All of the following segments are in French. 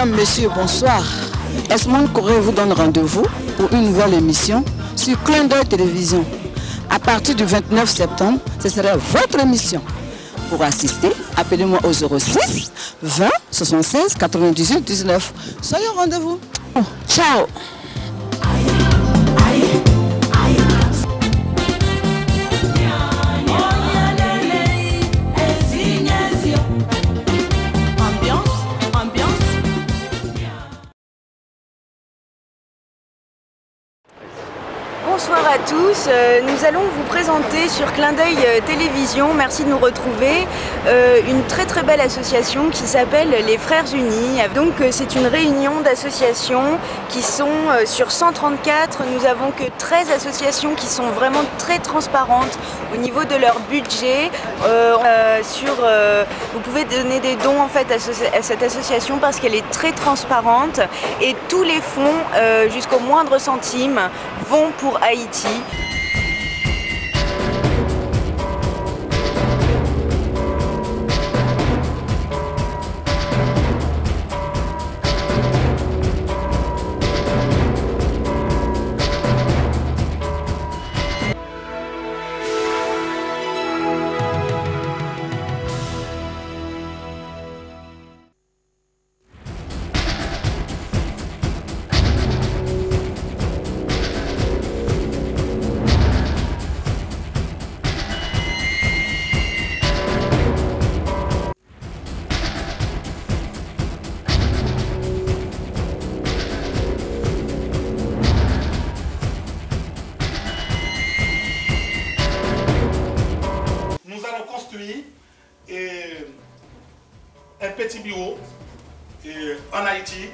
Mesdames, Messieurs, bonsoir. Esmond Corée vous donne rendez-vous pour une nouvelle émission sur Clin d'œil Télévision. À partir du 29 septembre, ce sera votre émission. Pour assister, appelez-moi au 06 20 76 98 19. Soyez au rendez-vous. Ciao. Bonsoir à tous, nous allons vous présenter sur Clin d'œil Télévision, merci de nous retrouver, une très belle association qui s'appelle les Frères Unis. Donc c'est une réunion d'associations qui sont sur 134, nous avons que 13 associations qui sont vraiment très transparentes au niveau de leur budget. Vous pouvez donner des dons en fait à cette association parce qu'elle est très transparente et tous les fonds jusqu'au moindre centime vont pour Haïti. Un petit bureau en Haïti,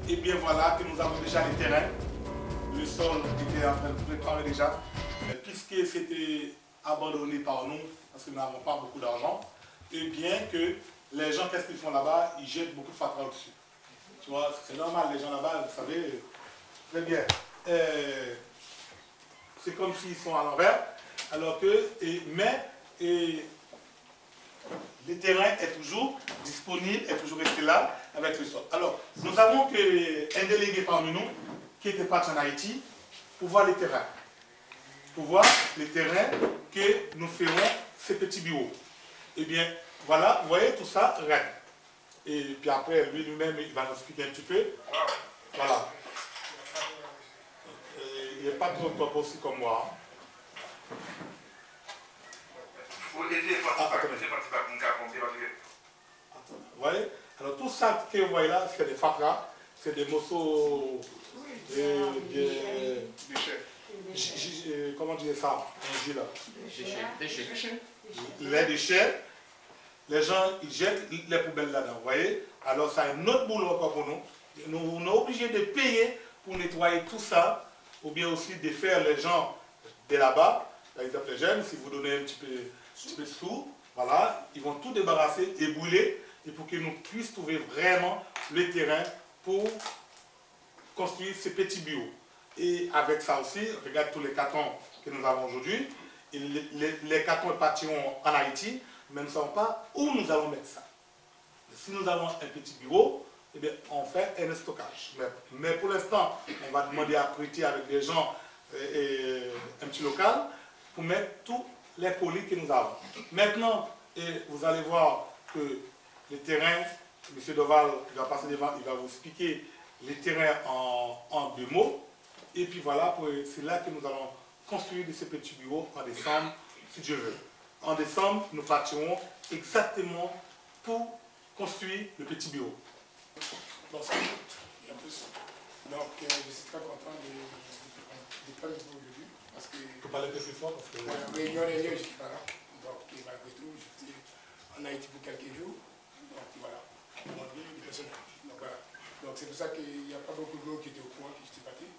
et bien voilà que nous avons déjà les terrains. Le sol était en train de préparer déjà, puisque c'était abandonné par nous, parce que nous n'avons pas beaucoup d'argent, et bien que les gens, qu'est-ce qu'ils font là-bas? Ils jettent beaucoup de fatras au-dessus. Tu vois, c'est normal, les gens là-bas, vous savez, très bien. C'est comme s'ils sont à l'envers, alors que, le terrain est toujours disponible, est toujours resté là avec le sol. Alors, nous avons un délégué parmi nous qui était parti en Haïti pour voir les terrains. Pour voir les terrains que nous ferons ces petits bureaux. Eh bien, voilà, vous voyez tout ça, rien. Et puis après, lui-même, il va nous expliquer un petit peu. Voilà. Il n'est pas trop top aussi comme moi. Vous voyez? Alors tout ça que vous voyez là, c'est des fatras, c'est des morceaux comment dire ça? Déchets. Les déchets, les gens ils jettent les poubelles là-dedans, vous voyez? Alors ça a un autre boulot encore pour nous. Nous sommes obligés de payer pour nettoyer tout ça, ou bien aussi de faire les gens de là-bas, par exemple les jeunes, si vous donnez un petit peu de sous, voilà, ils vont tout débarrasser et brûler, et pour que nous puissions trouver vraiment le terrain pour construire ces petits bureaux. Et avec ça aussi, regarde tous les cartons que nous avons aujourd'hui, les cartons partiront en Haïti, mais nous ne savons pas où nous allons mettre ça. Si nous avons un petit bureau, eh bien, on fait un stockage. Mais pour l'instant, on va demander à prêter avec des gens un petit local pour mettre tous les colis que nous avons. Maintenant, vous allez voir que les terrains, M. Doval va passer devant, il va vous expliquer les terrains en 2 mots. Et puis voilà, c'est là que nous allons construire ces petits bureaux en décembre, si Dieu veut. En décembre, nous partirons exactement pour construire le petit bureau. Donc, je suis très content de prendre vous aujourd'hui. Parce que. Tu peux parler un peu plus fort parce que. Réunion, je ne suis pas là. Donc, malgré tout, j'étais en Haïti pour quelques jours. Donc, voilà. On dit des personnes. Donc, voilà. Donc, c'est pour ça qu'il n'y a pas beaucoup de gens qui étaient au courant, qui étaient partis.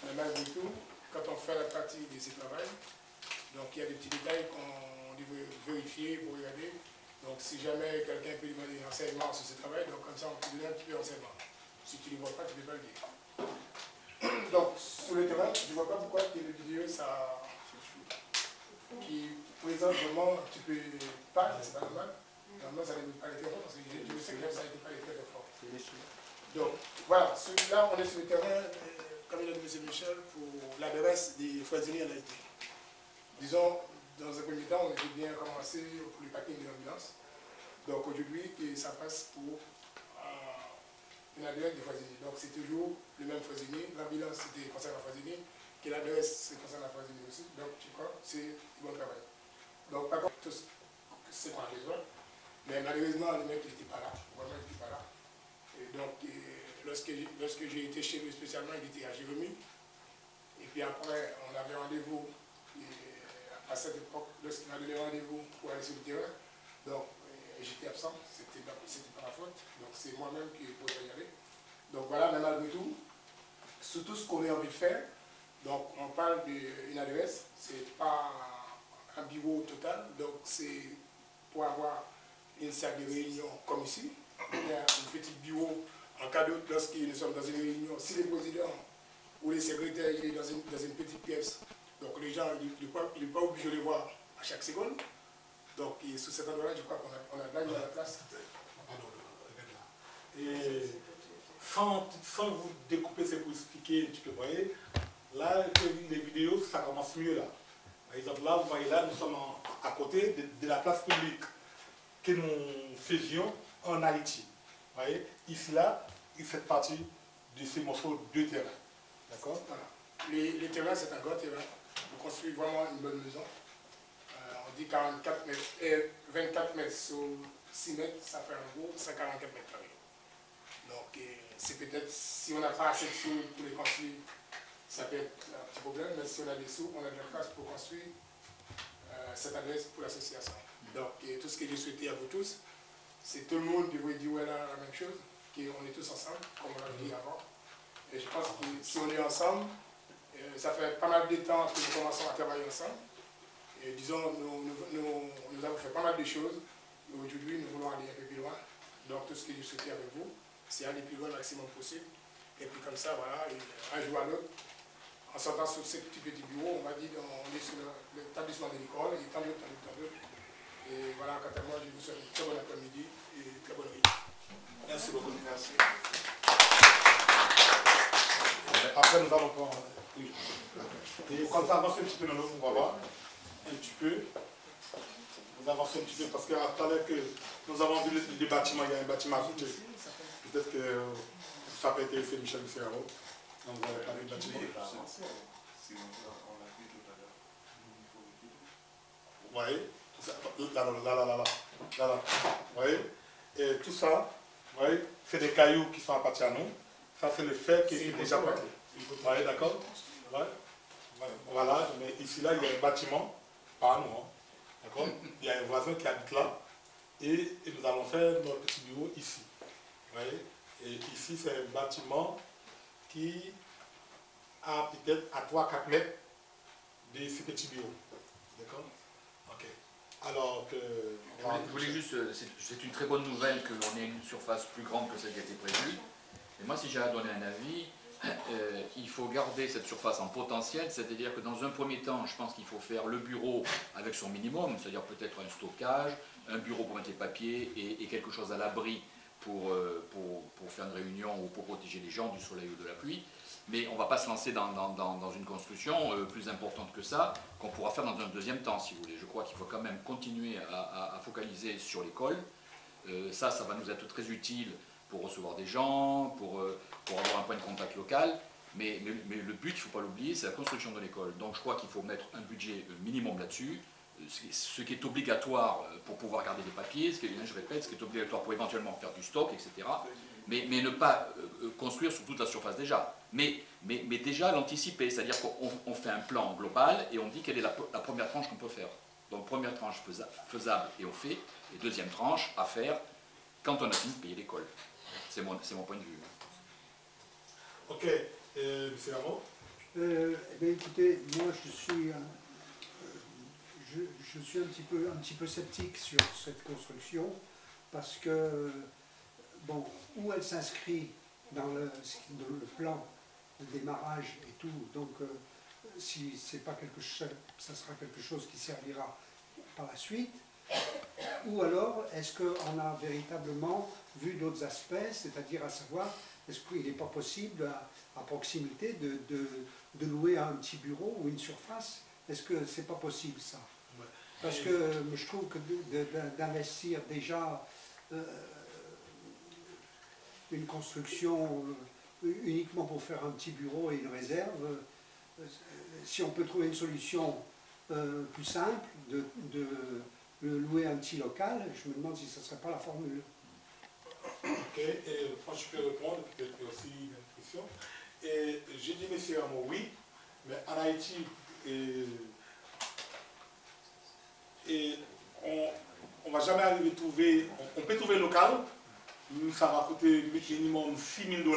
Mais malgré tout, quand on fait la partie de ce travail, donc il y a des petits détails qu'on devrait vérifier pour regarder. Donc, si jamais quelqu'un peut demander un renseignement sur ce travail, donc comme ça, on peut donner un petit peu de renseignement. Si tu ne le vois pas, tu ne peux pas le dire. Donc, sur le terrain, je ne vois pas pourquoi les vidéos, ça qui présente vraiment un petit peu pas, c'est pas normal. Normalement, ça ne devait pas être fort parce que je sais que ça n'était pas très fort. Donc, voilà, celui-là, on est sur le terrain, comme il a dit M. Michel, pour l'adresse des Frères-Unis en Haïti. Disons, dans un premier temps, on était bien commencé pour le parking de l'ambulance. Donc aujourd'hui, ça passe pour une adresse des Frères-Unis. Donc c'est toujours le même Frères-Unis. L'ambulance, c'était concerne la Frères-Unis, que l'adresse, c'est concerne la Frères-Unis aussi. Donc, je crois que c'est du bon travail. Donc, par contre, c'est qu'on a besoin. Mais malheureusement, le mec, il n'était pas là. Vraiment, il n'était pas là. Et donc, lorsque j'ai été chez lui spécialement, il était à Jérémy. Et puis après, on avait rendez-vous. À cette époque, lorsqu'il m'a donné rendez-vous pour aller sur le terrain, donc j'étais absent, c'était pas ma faute. Donc c'est moi-même qui pouvais y aller. Donc voilà, mais malgré tout, sur tout ce qu'on a envie de faire, donc on parle d'une adresse, c'est pas un bureau total, donc c'est pour avoir une salle de réunion comme ici. Il y a un petit bureau en cas d'autre, lorsque nous sommes dans une réunion, si le président ou le secrétaire il est dans une petite pièce, donc les gens, il n'est pas obligé de les voir à chaque seconde. Donc sous cet endroit-là, je crois qu'on a gagné à la place. Et sans vous découper, c'est pour expliquer un petit peu, vous voyez, là, les vidéos, ça commence mieux là. Par exemple, là, vous voyez là, nous sommes à côté de la place publique que nous faisions en Haïti. Vous voyez, ici là, il fait partie de ces morceaux de terrain. D'accord? Voilà. Les terrains, c'est un grand terrain. On construit vraiment une bonne maison. On dit 44 mètres, 24 mètres sur 6 mètres, ça fait en gros 144 mètres carrés. Donc, c'est peut-être, si on n'a pas assez de sous pour les construire, ça peut être un petit problème, mais si on a des sous, on a de la place pour construire cette adresse pour l'association. Donc, tout ce que j'ai souhaité à vous tous, c'est tout le monde devrait dire voilà, la même chose, qu'on est tous ensemble, comme on l'a dit avant. Et je pense que si on est ensemble, ça fait pas mal de temps que nous commençons à travailler ensemble. Et disons, nous avons fait pas mal de choses. Mais aujourd'hui, nous voulons aller un peu plus loin. Donc, tout ce que je souhaitais avec vous, c'est aller plus loin le maximum possible. Et puis, comme ça, voilà, un jour à l'autre, en sortant sur ce petit bureau, on va dire, on est sur l'établissement de l'école, et tant d'autres. Et voilà, quant à moi, je vous souhaite une très bonne après-midi et une très bonne nuit. Merci beaucoup. Merci. Après, nous allons prendre. Oui. Et quand ça avance un petit peu dans l'eau, on va voir. Un petit peu. Nous avançons un petit peu parce que tout à l'heure que nous avons vu les bâtiments, il y a un bâtiment à côté. Peut-être que ça peut être fait Michel Ferraro. Donc vous allez parler du bâtiment. Vous voyez? Là. Vous voyez? Et tout ça, vous voyez, c'est des cailloux qui sont appartis à nous. Ça, c'est le fer qui est déjà prêté. Vous voyez, d'accord? Voilà, mais ici, là, il y a un bâtiment, pas à nous, hein. D'accord? Il y a un voisin qui habite là, et nous allons faire notre petit bureau ici. Vous voyez? Et ici, c'est un bâtiment qui a peut-être à 3-4 mètres de ce petit bureau. D'accord? Ok. Alors que... Je voulais juste, c'est une très bonne nouvelle qu'on ait une surface plus grande que celle qui a été prévue. Et moi, si j'ai à donner un avis, il faut garder cette surface en potentiel, c'est-à-dire que dans un premier temps, je pense qu'il faut faire le bureau avec son minimum, c'est-à-dire peut-être un stockage, un bureau pour mettre les papiers et quelque chose à l'abri pour faire une réunion ou pour protéger les gens du soleil ou de la pluie. Mais on ne va pas se lancer dans une construction plus importante que ça, qu'on pourra faire dans un deuxième temps, si vous voulez. Je crois qu'il faut quand même continuer à focaliser sur l'école. Ça va nous être très utile pour recevoir des gens, pour avoir un point de contact local. Mais le but, il ne faut pas l'oublier, c'est la construction de l'école. Donc je crois qu'il faut mettre un budget minimum là-dessus. Ce qui est obligatoire pour pouvoir garder des papiers, je répète, ce qui est obligatoire pour éventuellement faire du stock, etc. Mais ne pas construire sur toute la surface déjà. Mais déjà l'anticiper, c'est-à-dire qu'on fait un plan global et on dit quelle est la première tranche qu'on peut faire. Donc première tranche faisable et on fait, et deuxième tranche à faire quand on a fini de payer l'école. C'est mon point de vue. Ok, M. Rameau? Écoutez, moi je suis un petit peu sceptique sur cette construction parce que, bon, où elle s'inscrit dans le plan de démarrage et tout, donc si c'est pas quelque chose, ça sera quelque chose qui servira par la suite, ou alors est-ce qu'on a véritablement vu d'autres aspects, c'est-à-dire à savoir est-ce qu'il n'est pas possible à proximité de louer un petit bureau ou une surface? Est-ce que c'est pas possible ça? Parce que je trouve que d'investir déjà une construction uniquement pour faire un petit bureau et une réserve, si on peut trouver une solution plus simple, de louer un petit local, je me demande si ce ne serait pas la formule. Ok, et je peux répondre, peut-être aussi une question. Et j'ai dit, monsieur Rameau, oui, mais en Haïti, on ne va jamais arriver à trouver, on peut trouver local, ça va coûter minimum $6 000,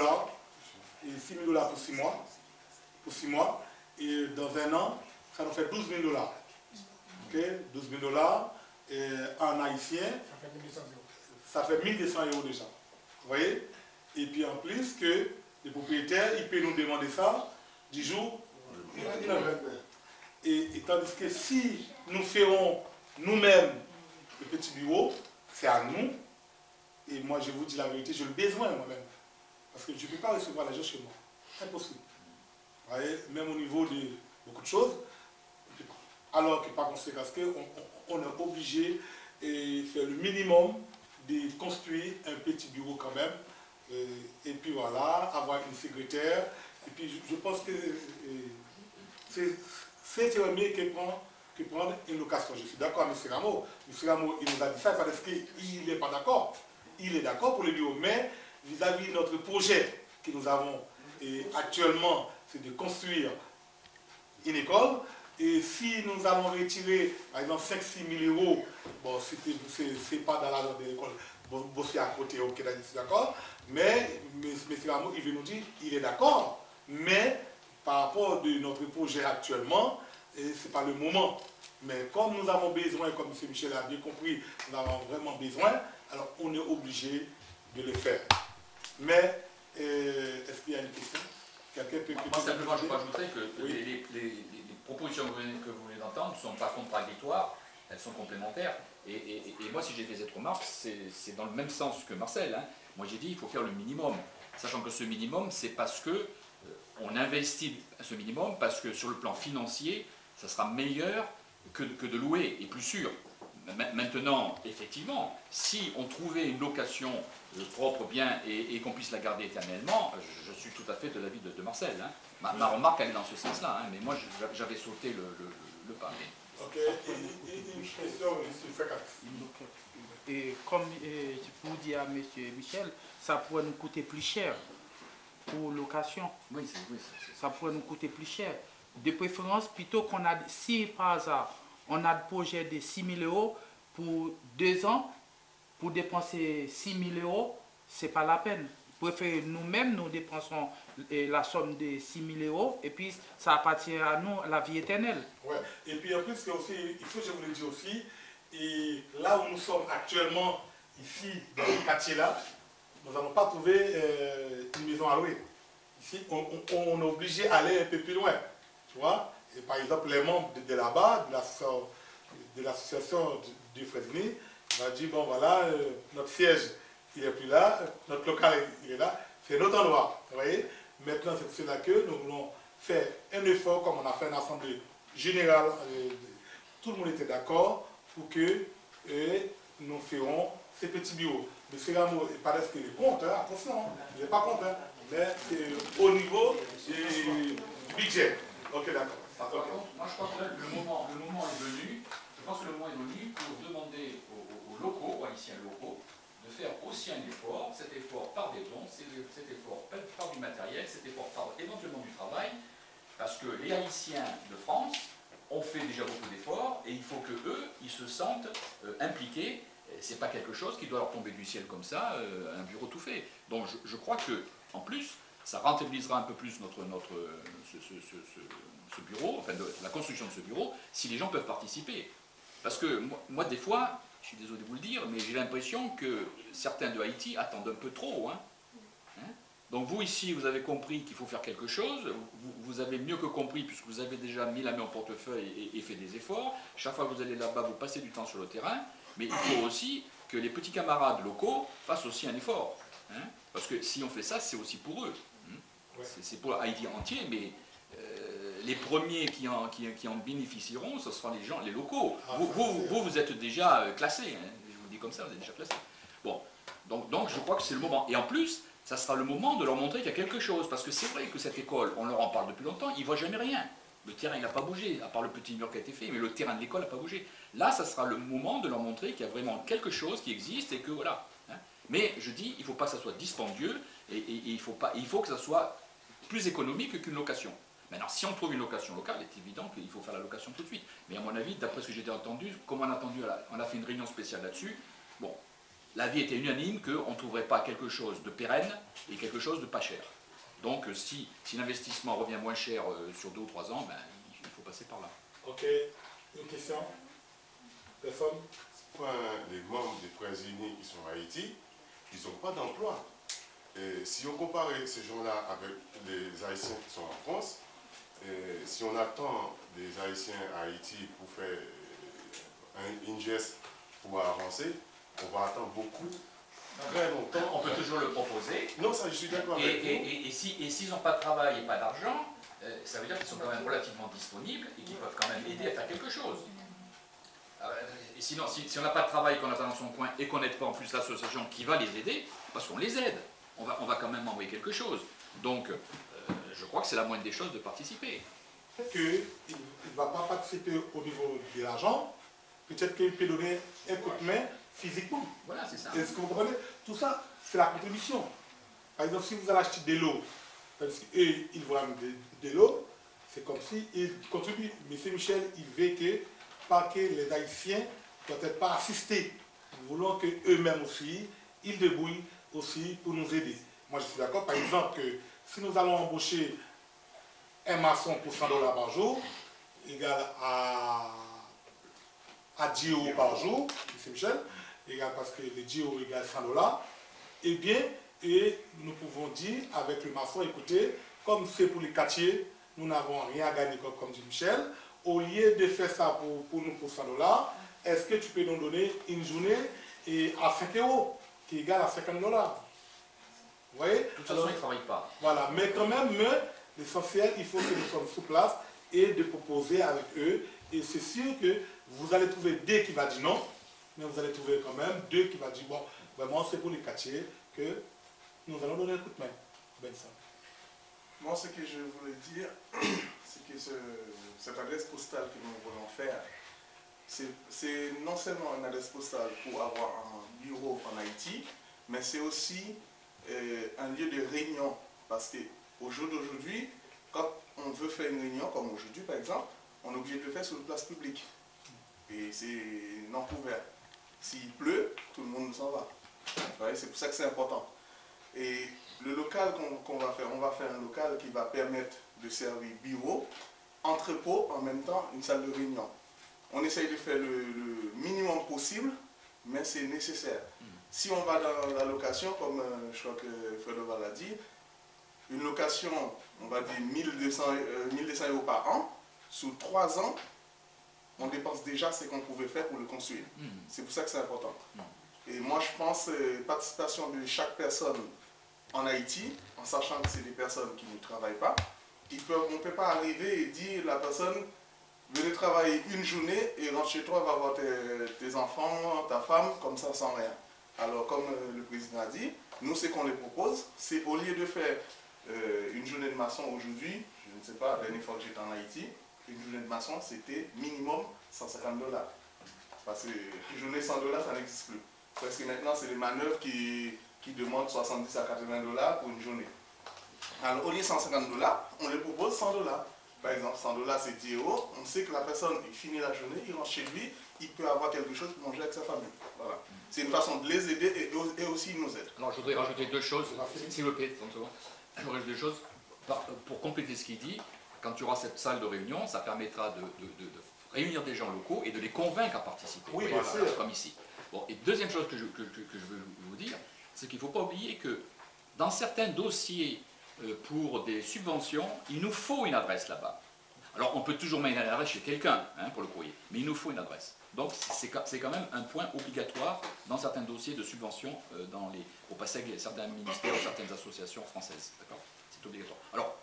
et $6 000 pour 6 mois. Pour 6 mois, et dans un an, ça nous fait $12 000. Ok, $12 000 en haïtien, ça fait 1 200 € déjà. Vous voyez? Et puis en plus que les propriétaires, ils peuvent nous demander ça 10 jours. Et tandis que si nous ferons nous-mêmes le petit bureau, c'est à nous. Et moi, je vous dis la vérité, j'ai le besoin moi-même. Parce que je ne peux pas recevoir les gens chez moi. Impossible. Vous voyez, même au niveau de beaucoup de choses. Alors que par conséquent, on est obligé de faire le minimum de construire un petit bureau quand même. Et puis voilà, avoir une secrétaire. Et puis je pense que c'est mieux que prendre une location. Je suis d'accord avec M. Rameau. M. Rameau, il nous a dit ça, ça veut dire qu'il n'est pas d'accord. Il est d'accord pour le bureau, mais vis-à-vis de notre projet que nous avons actuellement, c'est de construire une école. Et si nous allons retirer, par exemple, 5-6 000 €, bon, c'est pas dans la zone de l'école, bosser à côté, ok, d'accord. Mais M. Rameau, il veut nous dire, il est d'accord, mais par rapport de notre projet actuellement, ce n'est pas le moment. Mais comme nous avons besoin, comme M. Michel a bien compris, nous avons vraiment besoin, alors on est obligé de le faire. Mais, est-ce qu'il y a une question? Moi, simplement, je rajouterais que oui, les propositions que vous venez d'entendre ne sont pas contradictoires, elles sont complémentaires. Et moi, si j'ai fait cette remarque, c'est dans le même sens que Marcel. Hein. Moi, j'ai dit qu'il faut faire le minimum, sachant que ce minimum, c'est parce que on investit ce minimum, parce que sur le plan financier, ça sera meilleur que de louer, et plus sûr. Maintenant, effectivement, si on trouvait une location propre, bien, et qu'on puisse la garder éternellement, je suis tout à fait de l'avis de Marcel. Hein. Ma remarque, elle est dans ce sens-là, hein, mais moi, j'avais sauté le pas. Ok, une question, M. Fakat. Et comme je vous dis à M. Michel, ça pourrait nous coûter plus cher pour location. Oui, ça pourrait nous coûter plus cher. De préférence, plutôt qu'on a, si par hasard, on a le projet de 6 000 € pour 2 ans, pour dépenser 6 000 €, c'est pas la peine. Préférez nous-mêmes, nous dépensons la somme de 6 000 € et puis ça appartient à nous, la vie éternelle. Ouais. Et puis en plus, aussi, il faut, je vous le dis aussi, et là où nous sommes actuellement, ici, dans ce quartier-là, nous n'avons pas trouvé une maison à louer. Ici, on est obligé d'aller un peu plus loin. Tu vois? Et par exemple, les membres de là-bas, de l'association du Fresini, on a dit, bon voilà, notre siège, il n'est plus là, notre local, il est là, c'est notre endroit. Vous voyez? Maintenant, c'est là que nous voulons faire un effort, comme on a fait une assemblée générale, tout le monde était d'accord pour que nous ferons ces petits bureaux. Mais c'est l'amour, il paraît qu'il est contre, hein, attention, hein, il n'est pas contre, hein, mais c'est au niveau du budget. Ok, d'accord. Par contre, moi je crois que le moment est venu, je pense que le moment est venu pour demander aux locaux, aux haïtiens locaux, de faire aussi un effort, cet effort par des dons, cet effort par du matériel, cet effort par éventuellement du travail, parce que les Haïtiens de France ont fait déjà beaucoup d'efforts et il faut que eux, ils se sentent impliqués. C'est pas quelque chose qui doit leur tomber du ciel comme ça, un bureau tout fait. Donc je crois que, en plus, ça rentabilisera un peu plus ce bureau, enfin la construction de ce bureau, si les gens peuvent participer. Parce que moi des fois, je suis désolé de vous le dire, mais j'ai l'impression que certains de Haïti attendent un peu trop. Hein. Donc vous ici, vous avez compris qu'il faut faire quelque chose, vous avez mieux que compris puisque vous avez déjà mis la main au portefeuille et fait des efforts. Chaque fois que vous allez là-bas, vous passez du temps sur le terrain, mais il faut aussi que les petits camarades locaux fassent aussi un effort. Hein. Parce que si on fait ça, c'est aussi pour eux. Ouais. C'est pour Haïti entier, mais les premiers qui en bénéficieront, ce seront les gens, les locaux. Ah, vous êtes déjà classés, hein. Je vous le dis comme ça, vous êtes déjà classés. Bon, donc je crois que c'est le moment. Et en plus, ça sera le moment de leur montrer qu'il y a quelque chose. Parce que c'est vrai que cette école, on leur en parle depuis longtemps, ils ne voient jamais rien. Le terrain, il n'a pas bougé, à part le petit mur qui a été fait, mais le terrain de l'école n'a pas bougé. Là, ça sera le moment de leur montrer qu'il y a vraiment quelque chose qui existe et que voilà. Hein. Mais je dis, il ne faut pas que ça soit dispendieux et il faut que ça soit plus économique qu'une location. Maintenant, si on trouve une location locale, il est évident qu'il faut faire la location tout de suite. Mais à mon avis, d'après ce que j'ai entendu, comme on a fait une réunion spéciale là-dessus, bon, l'avis était unanime qu'on ne trouverait pas quelque chose de pérenne et quelque chose de pas cher. Donc, si l'investissement revient moins cher sur 2 ou 3 ans, ben, il faut passer par là. Ok, une question? Personne? Les membres des Frères Unis qui sont à Haïti, ils n'ont pas d'emploi. Et si on compare ces gens-là avec les Haïtiens qui sont en France, si on attend des Haïtiens à Haïti pour faire une geste pour avancer, on va attendre beaucoup, très longtemps. On peut toujours le proposer. Non, ça je suis d'accord avec vous. Et s'ils n'ont pas de travail et pas d'argent, ça veut dire qu'ils sont quand même relativement disponibles et qu'ils peuvent quand même aider à faire quelque chose. Et sinon, si on n'a pas de travail, qu'on attend dans son coin et qu'on n'aide pas en plus l'association qui va les aider, parce qu'on les aide, on va quand même envoyer quelque chose. Donc, je crois que c'est la moindre des choses de participer. Peut-être qu'il ne va pas participer au niveau de l'argent, peut-être qu'il peut donner un coup de main physiquement. Voilà, c'est ça. Est-ce que vous comprenez? Tout ça, c'est la contribution. Par exemple, si vous allez acheter des lots, parce qu'eux, ils vont amener des lots, c'est comme s'ils contribuent. M. Michel, il veut que les Haïtiens ne doivent pas assister. Nous voulons qu'eux-mêmes aussi, ils débrouillent aussi pour nous aider. Moi, je suis d'accord, par exemple, que si nous allons embaucher un maçon pour 100 $ par jour, égal à 10 € par jour, M. Michel, égal parce que les 10 € égale 100 $, eh bien, et nous pouvons dire avec le maçon, écoutez, comme c'est pour les quartiers, nous n'avons rien à gagner comme dit Michel, au lieu de faire ça pour nous pour 100 $, est-ce que tu peux nous donner une journée à 5 €, qui est égal à 50 $? Vous voyez? De toute façon, ils ne travaillent pas. Voilà, mais quand même, l'essentiel, il faut que nous sommes sur place et de proposer avec eux. Et c'est sûr que vous allez trouver deux qui vont dire non, mais vous allez trouver quand même deux qui vont dire bon, vraiment c'est pour les quartiers que nous allons donner un coup de main. Ben ça. Moi, ce que je voulais dire, c'est que cette adresse postale que nous voulons faire, c'est non seulement une adresse postale pour avoir un bureau en Haïti, mais c'est aussi un lieu de réunion. Parce qu'au jour d'aujourd'hui, quand on veut faire une réunion, comme aujourd'hui par exemple, on est obligé de le faire sur une place publique. Et c'est non couvert. S'il pleut, tout le monde s'en va. C'est pour ça que c'est important. Et le local qu'on va faire, on va faire un local qui va permettre de servir bureau, entrepôt, en même temps une salle de réunion. On essaye de faire le minimum possible, mais c'est nécessaire. Si on va dans la location, comme je crois que Fredoval l'a dit, une location, on va dire 1200 € par an, sous 3 ans, on dépense déjà ce qu'on pouvait faire pour le construire. C'est pour ça que c'est important. Et moi je pense participation de chaque personne en Haïti, en sachant que c'est des personnes qui ne travaillent pas, on ne peut pas arriver et dire la personne, venez travailler une journée et rentre chez toi, va voir tes enfants, ta femme, comme ça sans rien. Alors comme le président a dit, nous ce qu'on les propose, c'est au lieu de faire une journée de maçon aujourd'hui, je ne sais pas, la dernière fois que j'étais en Haïti, une journée de maçon c'était minimum 150 $. Parce qu'une journée 100 $, ça n'existe plus. Parce que maintenant c'est des manœuvres qui demandent 70 à 80 $ pour une journée. Alors au lieu de 150 $, on les propose 100 $. Par exemple, 100 $ c'est 10 €. On sait que la personne, il finit la journée, il rentre chez lui, il peut avoir quelque chose pour manger avec sa famille. Voilà. C'est une façon de les aider et aussi ils nous aident. Alors je voudrais rajouter 2 choses, s'il vous plaît, 30 secondes. Je voudrais rajouter 2 choses. Pour compléter ce qu'il dit, quand tu auras cette salle de réunion, ça permettra de réunir des gens locaux et de les convaincre à participer. Oui, voilà, bien sûr. comme ici. Bon, et deuxième chose que je veux vous dire, c'est qu'il ne faut pas oublier que dans certains dossiers pour des subventions, il nous faut une adresse là-bas. Alors on peut toujours mettre une adresse chez quelqu'un pour le courrier, mais il nous faut une adresse. Donc c'est quand même un point obligatoire dans certains dossiers de subvention pour passer avec certains ministères ou certaines associations françaises. D'accord? C'est obligatoire. Alors,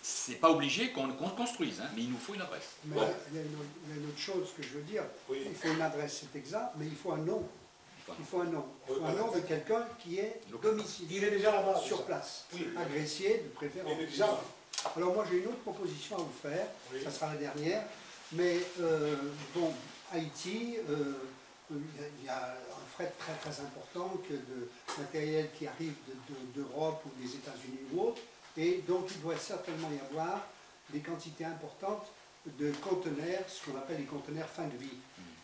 c'est pas obligé qu'on construise, mais il nous faut une adresse. Mais bon. il y a une autre chose que je veux dire. Oui. Il faut une adresse, c'est exact, mais il faut un nom. Il faut un nom. Il faut Oui, un nom de quelqu'un qui est domicilié Il est déjà là-bas. sur place. Oui. Agressier de préférence. Il est déjà là. Alors moi j'ai une autre proposition à vous faire, Oui. ça sera la dernière, mais bon, Haïti, il y a un fret très très important que de matériel qui arrive d'Europe ou des États-Unis ou autres, et donc il doit certainement y avoir des quantités importantes de conteneurs, ce qu'on appelle les conteneurs fin de vie,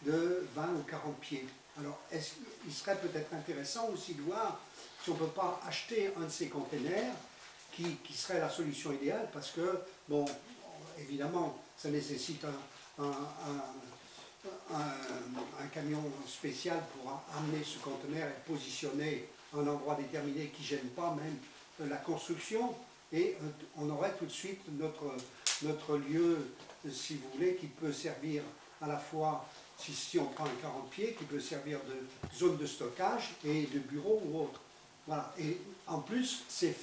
de 20 ou 40 pieds. Alors il serait peut-être intéressant aussi de voir si on ne peut pas acheter un de ces conteneurs qui serait la solution idéale, parce que, bon, évidemment, ça nécessite un camion spécial pour amener ce conteneur et le positionner à un endroit déterminé qui ne gêne pas même la construction, et on aurait tout de suite notre lieu, si vous voulez, qui peut servir à la fois, si on prend un 40 pieds, qui peut servir de zone de stockage et de bureau ou autre. Voilà, et en plus, c'est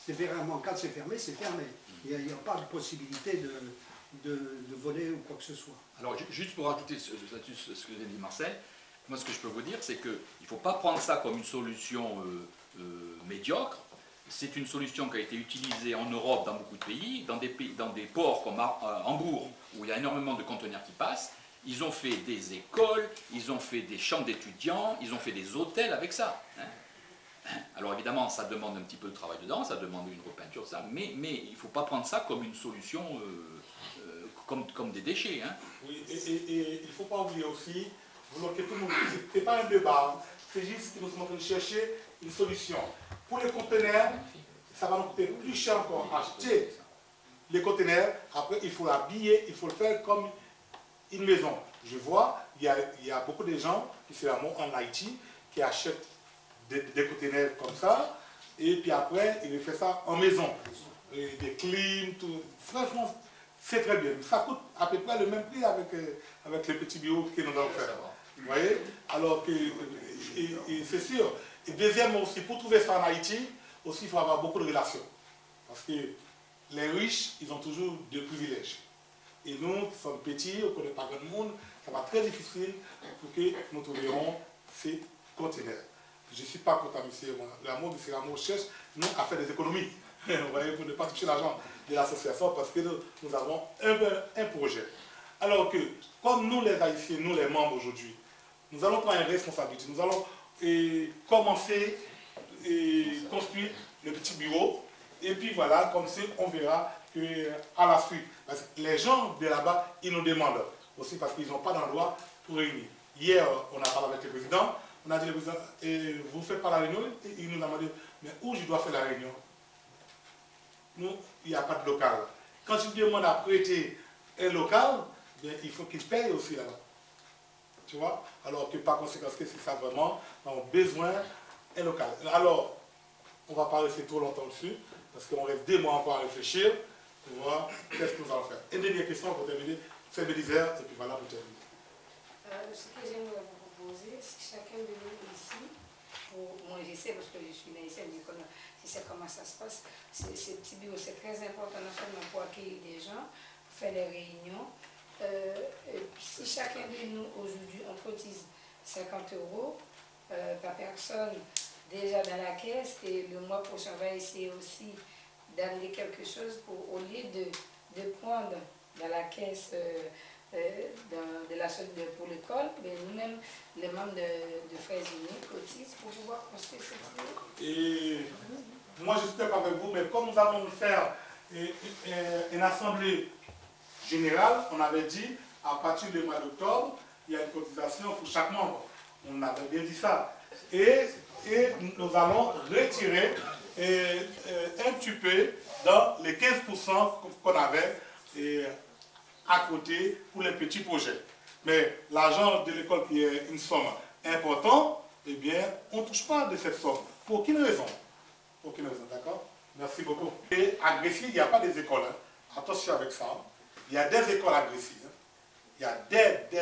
vraiment, quand c'est fermé, c'est fermé. Il n'y a pas de possibilité de voler ou quoi que ce soit. Alors, juste pour rajouter ce que vient de dire Marcel, moi ce que je peux vous dire, c'est qu'il ne faut pas prendre ça comme une solution médiocre. C'est une solution qui a été utilisée en Europe dans beaucoup de pays, dans des ports comme Hambourg, où il y a énormément de conteneurs qui passent. Ils ont fait des écoles, ils ont fait des chambres d'étudiants, ils ont fait des hôtels avec ça. Alors évidemment, ça demande un petit peu de travail dedans, ça demande une repeinture, ça, mais il ne faut pas prendre ça comme une solution, comme des déchets. Oui, et il ne faut pas oublier aussi, que tout le monde, ce n'est pas un débat, c'est juste que nous sommes en train de chercher une solution. Pour les conteneurs, ça va nous coûter plus cher encore acheter les conteneurs, après il faut l'habiller, il faut le faire comme une maison. Je vois, il y a beaucoup de gens, qui en Haïti, qui achètent des conteneurs comme ça, et puis après, il fait ça en maison. Et des clims, tout. Franchement, c'est très bien. Ça coûte à peu près le même prix avec les petits bio que nous allons faire. Vous voyez? Alors que, c'est sûr. Et deuxièmement aussi, pour trouver ça en Haïti, aussi il faut avoir beaucoup de relations. Parce que les riches, ils ont toujours des privilèges. Et nous, qui sommes petits, on ne connaît pas grand monde, ça va être très difficile pour que nous trouvions ces conteneurs. Je ne suis pas content, monsieur. L'amour, c'est l'amour cherche, nous, à faire des économies. Vous voyez, pour ne pas toucher l'argent de l'association, parce que nous avons un projet. Alors que, comme nous, les Haïtiens, nous, les membres aujourd'hui, nous allons prendre une responsabilité. Nous allons commencer et construire le petit bureau. Et puis voilà, comme ça, on verra qu'à la suite, parce que les gens de là-bas, ils nous demandent aussi parce qu'ils n'ont pas d'endroit pour réunir. Hier, on a parlé avec le président. On a dit, le président, vous ne faites pas la réunion? Il nous a demandé, mais où je dois faire la réunion? Nous, il n'y a pas de local. Quand il demande à prêter un local, bien, il faut qu'il paye aussi là-bas. Tu vois? Alors que par conséquent, c'est ça vraiment, on a besoin d'un local. Alors, on ne va pas rester trop longtemps dessus, parce qu'on reste 2 mois encore à réfléchir, pour voir qu'est-ce que nous allons faire. Une dernière question pour terminer, c'est Bélisère, et puis voilà pour terminer. Ce que j'aimerais vous proposer, c'est que chacun de nous ici, moi je sais parce que je suis naïve, je sais comment ça se passe, ces petits bureaux, c'est très important non seulement pour accueillir des gens, pour faire des réunions. Si chacun de nous aujourd'hui on cotise 50 € par personne déjà dans la caisse, et le mois prochain on va essayer aussi d'amener quelque chose au lieu de prendre dans la caisse de la solde pour l'école, mais nous-mêmes, les membres de Frères Unis, cotisent pour pouvoir construire cette bureau. Et moi je suis d'accord avec vous, mais comme nous allons faire une assemblée générale, on avait dit à partir du mois d'octobre, il y a une cotisation pour chaque membre. On avait bien dit ça. Et nous allons retirer un petit peu dans les 15% qu'on avait à côté pour les petits projets. Mais l'argent de l'école qui est une somme importante, eh bien, on ne touche pas de cette somme. Pour aucune raison. Pour aucune raison, d'accord? Merci beaucoup. Et à Grécy, il n'y a pas des écoles. Hein. Attention avec ça. il y a des écoles agressives. Hein. Il y a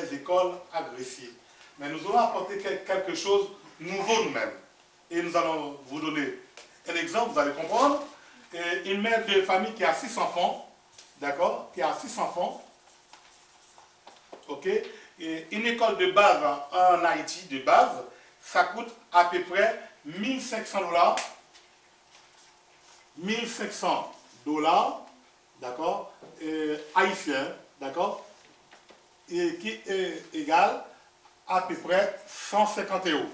des écoles agressives. Mais nous allons apporter quelque chose de nouveau nous-mêmes. Et nous allons vous donner un exemple, vous allez comprendre. Une mère de famille qui a 6 enfants, d'accord, qui a 6 enfants, ok, et une école de base en Haïti, de base, ça coûte à peu près $1 500, 1500 $, d'accord, haïtiens, d'accord, et qui est égal à peu près 150 €.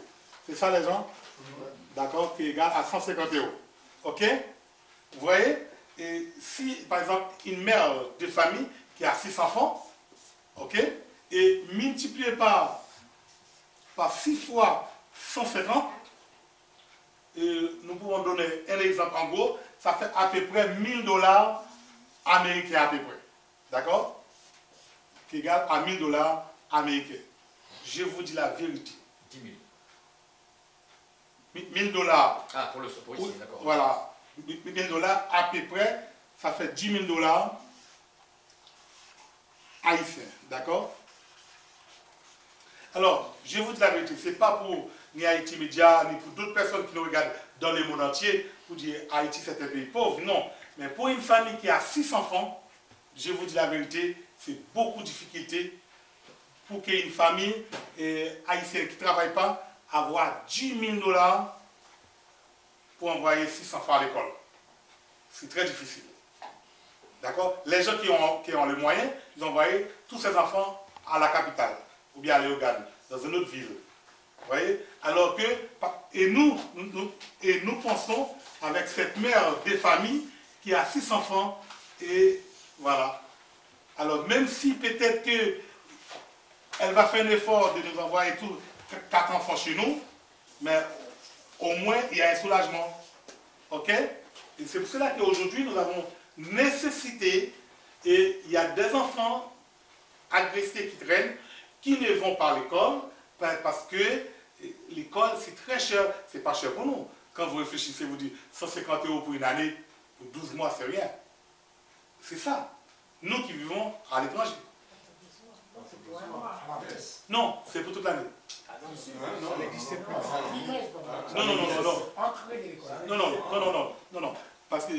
C'est ça les gens? D'accord, qui est égal à 150 €. Ok? Vous voyez? Et si, par exemple, une mère de famille qui a 6 enfants, ok, et multiplié par 6 fois 150, nous pouvons donner un exemple en gros, ça fait à peu près $1000 américains à peu près. D'accord? Qui est égal à $1000 américains. Je vous dis la vérité. 10 000. $1000. Ah, pour ici, d'accord. Voilà. $1000 à peu près, ça fait $10 000 haïtiens. D'accord? Alors, je vous dis la vérité, ce n'est pas pour ni Haïti Média, ni pour d'autres personnes qui nous regardent dans le monde entier, pour dire Haïti c'est un pays pauvre. Non. Mais pour une famille qui a 6 enfants, je vous dis la vérité, c'est beaucoup de difficultés pour qu'une famille haïtienne qui ne travaille pas avoir $10 000 pour envoyer 6 enfants à l'école. C'est très difficile. D'accord? Les gens qui ont les moyens, ils envoient tous ces enfants à la capitale, ou bien à Léogane, dans une autre ville. Vous voyez? Alors que, et nous pensons avec cette mère des familles qui a 6 enfants, et voilà. Alors même si peut-être qu'elle va faire un effort de nous envoyer tous 4 enfants chez nous, mais au moins il y a un soulagement. Ok? Et c'est pour cela qu'aujourd'hui nous avons nécessité, et il y a des enfants agressés qui traînent, qui ne vont pas à l'école, parce que l'école c'est très cher, c'est pas cher pour nous. Quand vous réfléchissez, vous dites 150 € pour une année, pour 12 mois, c'est rien. C'est ça. Nous qui vivons à l'étranger. Non, c'est pour toute l'année. Non. Parce que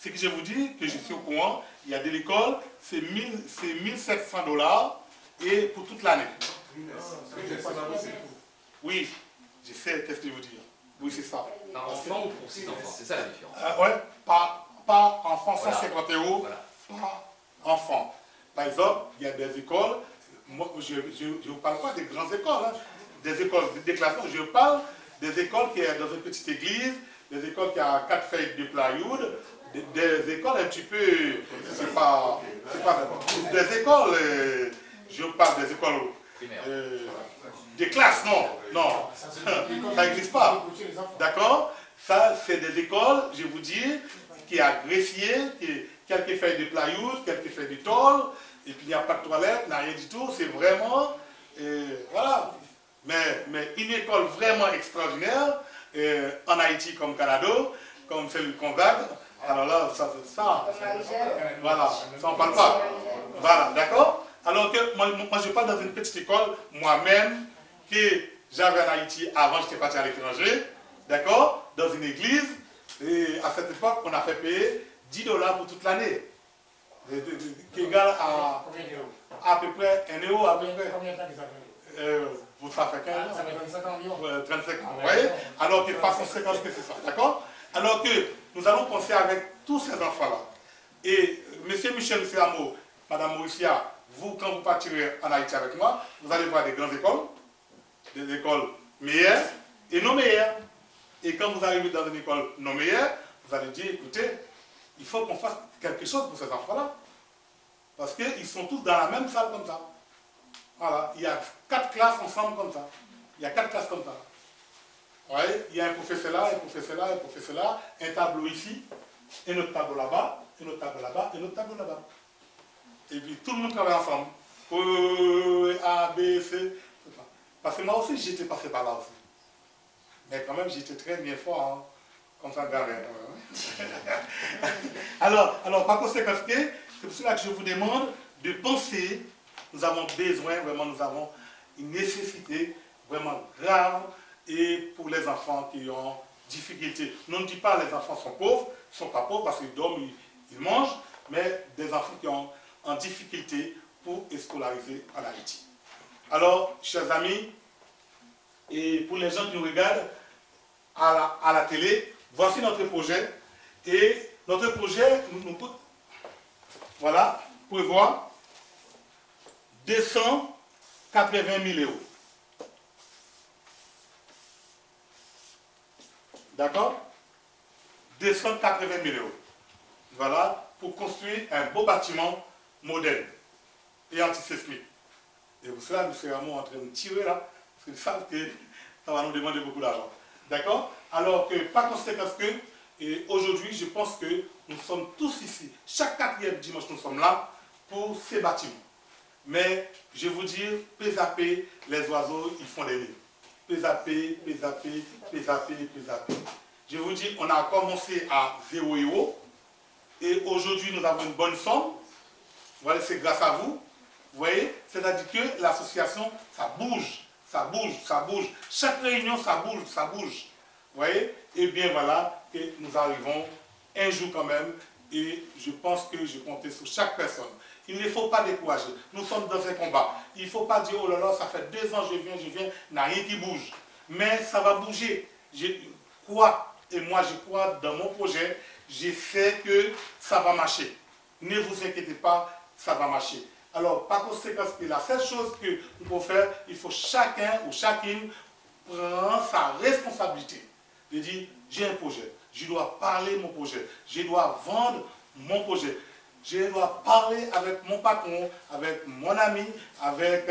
ce que je vous dis, que je suis au courant, il y a de l'école, c'est 1700 $ et pour toute l'année. Oui, je sais qu'est-ce que je veux dire. Oui, c'est ça. Par enfant ou pour 6 enfants? C'est ça la différence. Ouais, par enfant, 150 € Voilà. par enfant. Par exemple, il y a des écoles, moi je ne parle pas des grandes écoles, hein, des écoles de classement, je parle des écoles qui sont dans une petite église, des écoles qui ont 4 feuilles de plywood, des écoles un petit peu, c'est pas des écoles, je parle des écoles des classes, non, ça n'existe pas. D'accord? Ça, c'est des écoles, je vous dis, qui a greffier, quelques feuilles de plywood, quelques feuilles de tôle, et puis il n'y a pas de toilette, il n'y a rien du tout, c'est vraiment, voilà. Mais une école vraiment extraordinaire, en Haïti comme Canada, comme celle qu'on va, alors là, ça, voilà, ça on parle pas. Voilà, d'accord? Alors que moi, je parle dans une petite école, moi-même, que j'avais en Haïti avant, j'étais parti à l'étranger, d'accord? Dans une église, et à cette époque, on a fait payer $10 pour toute l'année, qui est égal à peu près 1 €, à peu près. Combien de temps qu'ils avaient? Ça fait 15 ans. Ça fait 35 ans environ. 35 ans, vous voyez? Alors que par 150, c'est ça, d'accord? Alors que nous allons penser avec tous ces enfants-là. Et M. Michel, M. Amo, Mme Mauricia, vous, quand vous partirez en Haïti avec moi, vous allez voir des grandes écoles, des écoles meilleures et non meilleures. Et quand vous arrivez dans une école non meilleure, vous allez dire, écoutez, il faut qu'on fasse quelque chose pour ces enfants-là. Parce qu'ils sont tous dans la même salle comme ça. Voilà, il y a 4 classes ensemble comme ça. Il y a 4 classes comme ça. Vous voyez, il y a un professeur là, un professeur là, un professeur là, un tableau ici, un autre tableau là-bas, un autre tableau là-bas, un autre tableau là-bas. Et puis tout le monde travaille ensemble. A, B, C. Parce que moi aussi, j'étais passé par là aussi. Mais quand même, j'étais très bien fort, hein, comme ça, garé. Alors, par conséquent, C'est pour cela que je vous demande de penser, nous avons besoin, vraiment nous avons une nécessité vraiment grave et pour les enfants qui ont difficulté. On ne dit pas que les enfants sont pauvres, ils ne sont pas pauvres parce qu'ils dorment, ils mangent, mais des enfants qui ont en difficulté pour scolariser en Haïti. Alors, chers amis, et pour les gens qui nous regardent à la télé, voici notre projet. Et notre projet nous coûte, voilà, vous pouvez voir, 280 000 €. D'accord? 280 000 €. Voilà, pour construire un beau bâtiment moderne et antisismique. Et pour cela, nous serons en train de tirer là, parce qu'ils savent que ça va nous demander beaucoup d'argent. D'accord? Alors que, par conséquent, aujourd'hui, je pense que nous sommes tous ici. Chaque 4e dimanche, nous sommes là pour ces bâtiments. Mais, je vais vous dire, pésaper, les oiseaux, ils font des nids. Pésaper. Je vous dis, on a commencé à 0 €. Et aujourd'hui, nous avons une bonne somme. Voilà, c'est grâce à vous. Vous voyez? C'est-à-dire que l'association, ça bouge. Chaque réunion, ça bouge. Vous voyez? Et bien voilà, que nous arrivons un jour quand même. Et je pense que je compte sur chaque personne. Il ne faut pas décourager. Nous sommes dans un combat. Il ne faut pas dire, oh là là, ça fait 2 ans, je viens, il n'y a rien qui bouge. Mais ça va bouger. Je crois, et moi je crois dans mon projet, je sais que ça va marcher. Ne vous inquiétez pas, ça va marcher. Alors, par conséquent, la seule chose que nous pouvons faire, il faut chacun ou chacune prendre sa responsabilité. De dire, j'ai un projet, je dois parler mon projet, je dois vendre mon projet, je dois parler avec mon patron, avec mon ami, avec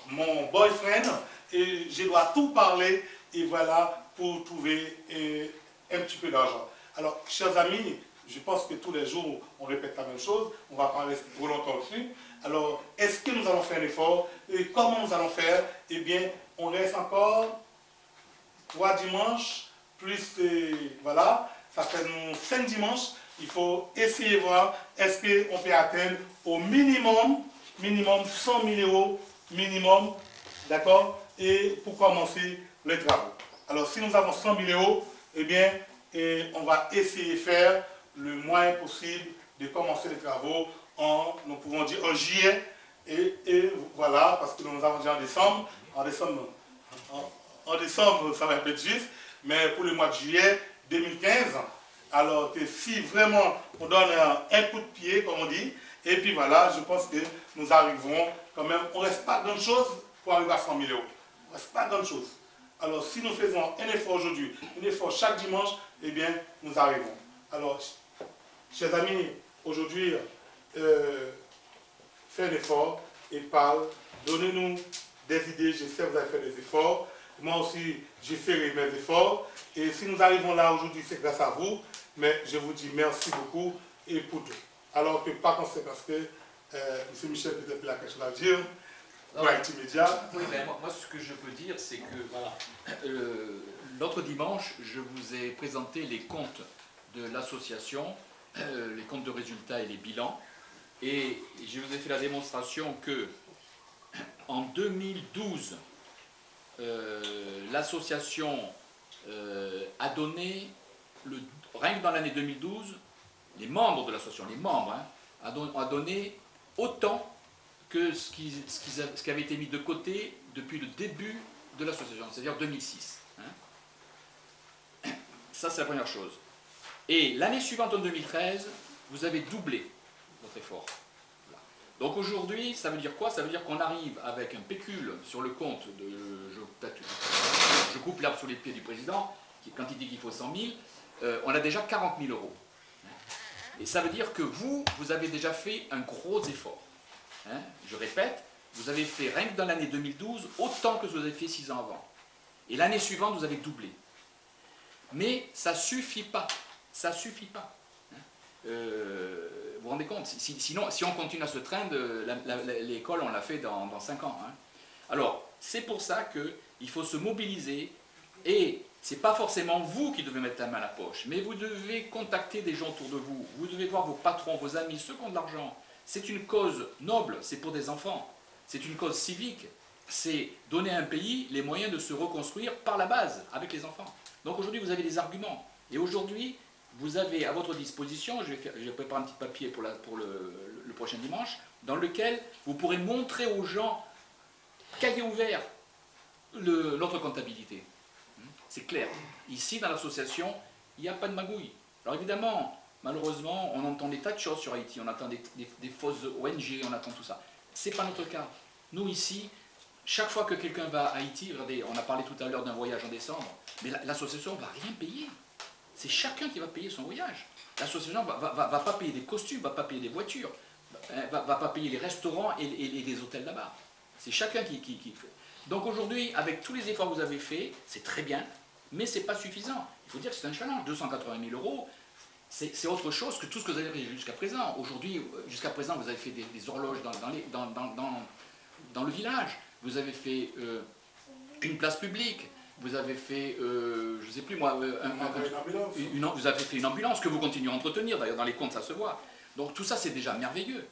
mon boyfriend, et je dois tout parler, et voilà, pour trouver un petit peu d'argent. Alors, chers amis, je pense que tous les jours, on répète la même chose, on ne va pas rester trop longtemps dessus. Alors, est-ce que nous allons faire un effort? Et comment nous allons faire? Eh bien, on reste encore 3 dimanches, plus, voilà, ça fait 5 dimanches. Il faut essayer de voir, est-ce qu'on peut atteindre au minimum 100 000 €, minimum, d'accord? Et pour commencer les travaux. Alors, si nous avons 100 000 €, eh bien, on va essayer de faire le moins possible de commencer les travaux nous pouvons dire en juillet, et voilà, parce que nous avons déjà en décembre, ça va être juste, mais pour le mois de juillet 2015, alors que si vraiment on donne un coup de pied, comme on dit, et puis voilà, je pense que nous arriverons quand même, on ne reste pas grand chose pour arriver à 100 000 €, on ne reste pas grand chose. Alors si nous faisons un effort aujourd'hui, un effort chaque dimanche, eh bien nous arrivons. Alors, chers amis, aujourd'hui, faites un effort et parle, donnez-nous des idées, je sais que vous avez fait des efforts, moi aussi j'ai fait mes efforts, et si nous arrivons là aujourd'hui, c'est grâce à vous, mais je vous dis merci beaucoup et pour tout. Alors que par conséquent, M. Michel peut-être la quelque chose à dire, pour Haïti Média. Oui, mais moi ce que je peux dire, c'est que voilà, l'autre dimanche, je vous ai présenté les comptes de l'association, les comptes de résultats et les bilans, et je vous ai fait la démonstration que en 2012, l'association a donné, rien que dans l'année 2012, les membres de l'association, a donné autant que ce qui avait été mis de côté depuis le début de l'association, c'est-à-dire 2006. Ça, c'est la première chose. Et l'année suivante, en 2013, vous avez doublé votre effort. Voilà. Donc aujourd'hui, ça veut dire quoi? Ça veut dire qu'on arrive avec un pécule sur le compte de... Je coupe l'herbe sous les pieds du président, quand il dit qu'il faut 100 000, on a déjà 40 000 €. Et ça veut dire que vous avez déjà fait un gros effort. Je répète, vous avez fait, rien que dans l'année 2012, autant que ce que vous avez fait 6 ans avant. Et l'année suivante, vous avez doublé. Mais ça ne suffit pas. Ça ne suffit pas. Vous vous rendez compte? Sinon, si on continue à ce trend, l'école, on l'a fait dans 5 ans. Alors, c'est pour ça qu'il faut se mobiliser Et ce n'est pas forcément vous qui devez mettre la main à la poche, mais vous devez contacter des gens autour de vous. Vous devez voir vos patrons, vos amis, ceux qui ont de l'argent. C'est une cause noble, c'est pour des enfants. C'est une cause civique. C'est donner à un pays les moyens de se reconstruire par la base, avec les enfants. Donc aujourd'hui, vous avez des arguments. Et aujourd'hui, vous avez à votre disposition, je vais préparer un petit papier pour le prochain dimanche, dans lequel vous pourrez montrer aux gens, cahier ouvert, notre comptabilité. C'est clair. Ici, dans l'association, il n'y a pas de magouille. Alors évidemment, malheureusement, on entend des tas de choses sur Haïti, on entend des fausses ONG, on entend tout ça. Ce n'est pas notre cas. Nous, ici, chaque fois que quelqu'un va à Haïti, regardez, on a parlé tout à l'heure d'un voyage en décembre, mais l'association ne va rien payer. C'est chacun qui va payer son voyage. L'association ne va pas payer des costumes, ne va pas payer des voitures, ne va pas payer les restaurants et les hôtels là-bas. C'est chacun qui fait. Donc aujourd'hui, avec tous les efforts que vous avez faits, c'est très bien, mais ce n'est pas suffisant. Il faut dire que c'est un challenge. 280 000 €, c'est autre chose que tout ce que vous avez fait jusqu'à présent. Aujourd'hui, jusqu'à présent, vous avez fait des horloges dans le village. Vous avez fait une place publique. Vous avez fait, je ne sais plus moi, vous avez fait une ambulance que vous continuez à entretenir. D'ailleurs, dans les comptes, ça se voit. Donc tout ça, c'est déjà merveilleux.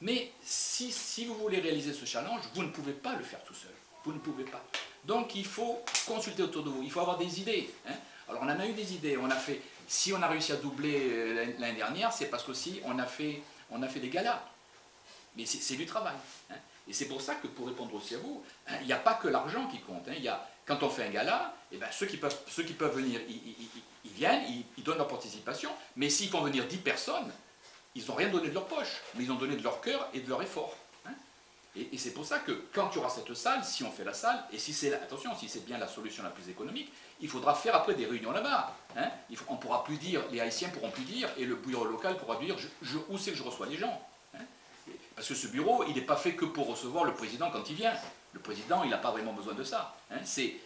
Mais si vous voulez réaliser ce challenge, vous ne pouvez pas le faire tout seul. Vous ne pouvez pas. Donc il faut consulter autour de vous. Il faut avoir des idées. Hein. Alors on en a eu des idées. On a fait, si on a réussi à doubler l'année dernière, c'est parce qu'aussi on a fait des galas. Mais c'est du travail. Hein. Et c'est pour ça que, pour répondre aussi à vous, hein, il n'y a pas que l'argent qui compte. Hein. Quand on fait un gala, eh ben, ceux qui peuvent venir, ils viennent, ils donnent leur participation. Mais s'ils font venir 10 personnes, ils n'ont rien donné de leur poche, mais ils ont donné de leur cœur et de leur effort. Hein. Et c'est pour ça que quand il y aura cette salle, si on fait la salle, et si c'est, attention, si c'est bien la solution la plus économique, il faudra faire après des réunions là-bas. Hein. On ne pourra plus dire, les Haïtiens ne pourront plus dire, et le bureau local pourra dire où c'est que je reçois les gens. Hein. Parce que ce bureau, il n'est pas fait que pour recevoir le président quand il vient. Le président, il n'a pas vraiment besoin de ça. Hein. C'est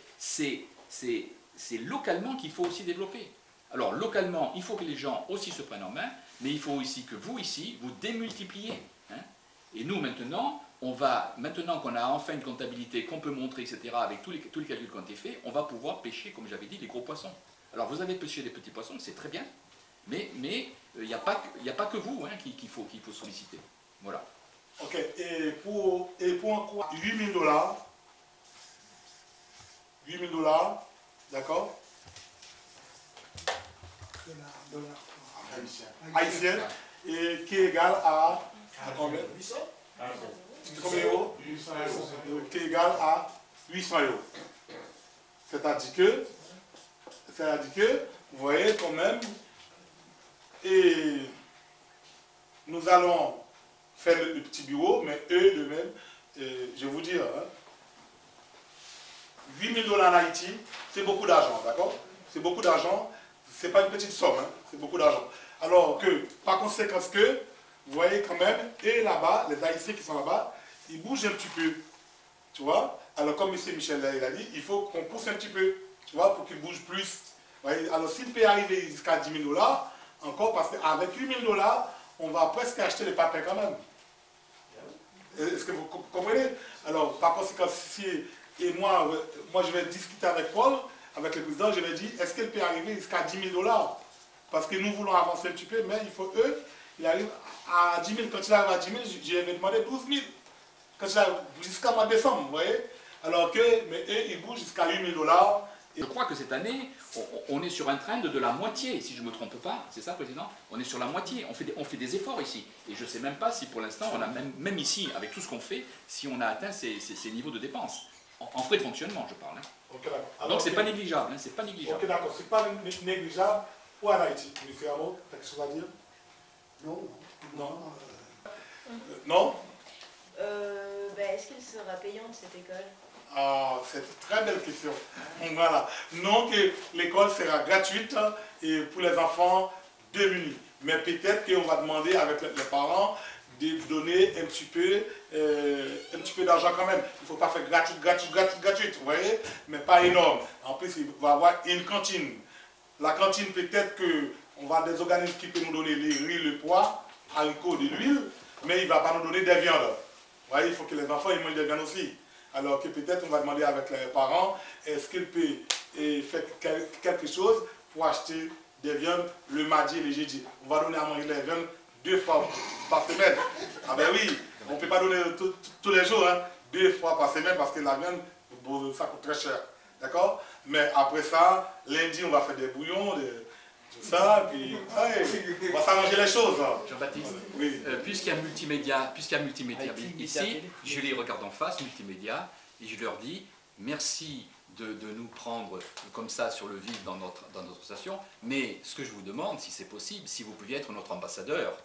localement qu'il faut aussi développer. Alors, localement, il faut que les gens aussi se prennent en main, mais il faut aussi que vous, ici, vous démultipliez. Hein. Et nous, maintenant qu'on a enfin une comptabilité qu'on peut montrer, etc., avec tous les calculs qui ont été faits, on va pouvoir pêcher, comme j'avais dit, les gros poissons. Alors, vous avez pêché les petits poissons, c'est très bien, mais il n'y a pas que vous hein, qu'il faut solliciter. Voilà. Ok, et pour encore 8 000 $, 8 000 $, d'accord? Haïtien, et qui est égal à combien? 800 Combien d'euros? 800 €. Qui est égal à 800 €. C'est-à-dire que, vous voyez quand même, et nous allons faire le petit bureau, mais eux de même, je vais vous dire, hein, 8 000 $ en Haïti, c'est beaucoup d'argent, d'accord? C'est beaucoup d'argent, c'est pas une petite somme, hein, c'est beaucoup d'argent. Alors que, par conséquent, vous voyez quand même, et là-bas, les Haïtiens qui sont là-bas, ils bougent un petit peu, tu vois? Alors comme M. Michel il a dit, il faut qu'on pousse un petit peu, tu vois, pour qu'ils bougent plus. Vous voyez? Alors s'il peut arriver jusqu'à 10 000 $, encore, parce qu'avec 8 000 $, on va presque acheter les papiers quand même. Est-ce que vous comprenez? Alors, par conséquent, et moi, je vais discuter avec Paul, avec le président, je vais dire, est-ce qu'elle peut arriver jusqu'à 10 000 $? Parce que nous voulons avancer un petit peu, mais il faut il arrive à 10 000. Quand il arrive à 10 000, je vais demander 12 000. Quand il arrive jusqu'à mois de décembre, vous voyez? Alors que, mais eux, ils bougent jusqu'à 8 000 $. Je crois que cette année, on est sur un trend de la moitié, si je ne me trompe pas. C'est ça, Président? On est sur la moitié. On fait des efforts ici. Et je ne sais même pas si pour l'instant, on a même ici, avec tout ce qu'on fait, si on a atteint ces niveaux de dépenses. En frais de fonctionnement, je parle. Hein. Okay, donc, c'est pas négligeable. Hein, c'est pas négligeable. Ok, d'accord. C'est pas négligeable pour en Haïti. M. Rameau, tu as quelque chose à dire? Non. Non. Non? Est-ce qu'il sera payante cette école? Ah, c'est une très belle question. Voilà. Non, que l'école sera gratuite et pour les enfants démunis. Mais peut-être qu'on va demander avec les parents de donner un petit peu d'argent quand même. Il ne faut pas faire gratuit, vous voyez, mais pas énorme. En plus, il va y avoir une cantine. La cantine, peut-être qu'on va avoir des organismes qui peuvent nous donner les riz, le pois, haricot, de l'huile, mais il ne va pas nous donner des viandes. Vous voyez, il faut que les enfants ils mangent des viandes aussi. Alors que peut-être on va demander avec les parents, est-ce qu'ils peuvent et fait quelque chose pour acheter des viandes le mardi et le jeudi. On va donner à manger les viandes 2 fois par semaine. Ah ben oui, on ne peut pas donner tous les jours, hein, 2 fois par semaine parce que la viande, ça coûte très cher. D'accord? Mais après ça, lundi, on va faire des bouillons, tout ça, puis on va s'arranger les choses. Jean-Baptiste, oui. Puisqu'il y a multimédia ici, je les regarde en face, multimédia, et je leur dis merci de nous prendre comme ça sur le vif dans notre association, mais ce que je vous demande, si c'est possible, si vous pouviez être notre ambassadeur,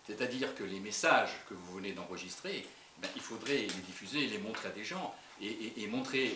c'est-à-dire que les messages que vous venez d'enregistrer, ben, il faudrait les diffuser et les montrer à des gens, et montrer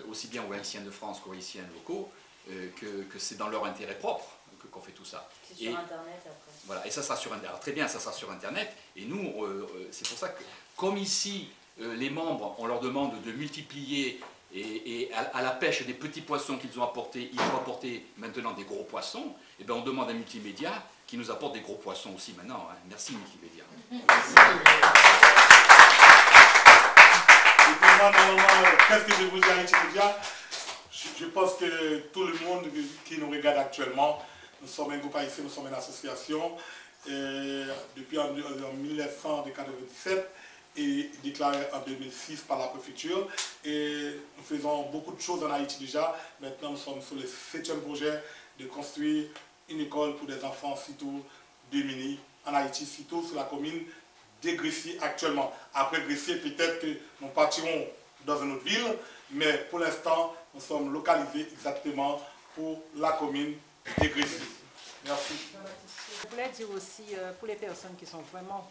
aussi bien aux Haïtiens de France qu'aux Haïtiens locaux que c'est dans leur intérêt propre qu'on fait tout ça. C'est sur Internet après. Voilà, et ça sera sur Internet. Alors, très bien, ça sera sur Internet, et nous, c'est pour ça que, comme ici, les membres, on leur demande de multiplier et à la pêche des petits poissons qu'ils ont apportés, ils vont apporter maintenant des gros poissons, et bien on demande à Multimédia qui nous apporte des gros poissons aussi maintenant. Hein. Merci Multimédia. Et pour moi, normalement, qu'est-ce que je vous dis à Multimédia? Je pense que tout le monde qui nous regarde actuellement, nous sommes un groupe haïtien, nous sommes une association, depuis en 1997, et déclaré en 2006 par la préfecture. Et nous faisons beaucoup de choses en Haïti déjà. Maintenant, nous sommes sur le 7e projet de construire une école pour des enfants surtout démunis en Haïti, surtout sur la commune de Gressier actuellement. Après Gressier, peut-être que nous partirons dans une autre ville, mais pour l'instant, nous sommes localisés exactement pour la commune de Gressier. Merci. Je voulais dire aussi pour les personnes qui sont vraiment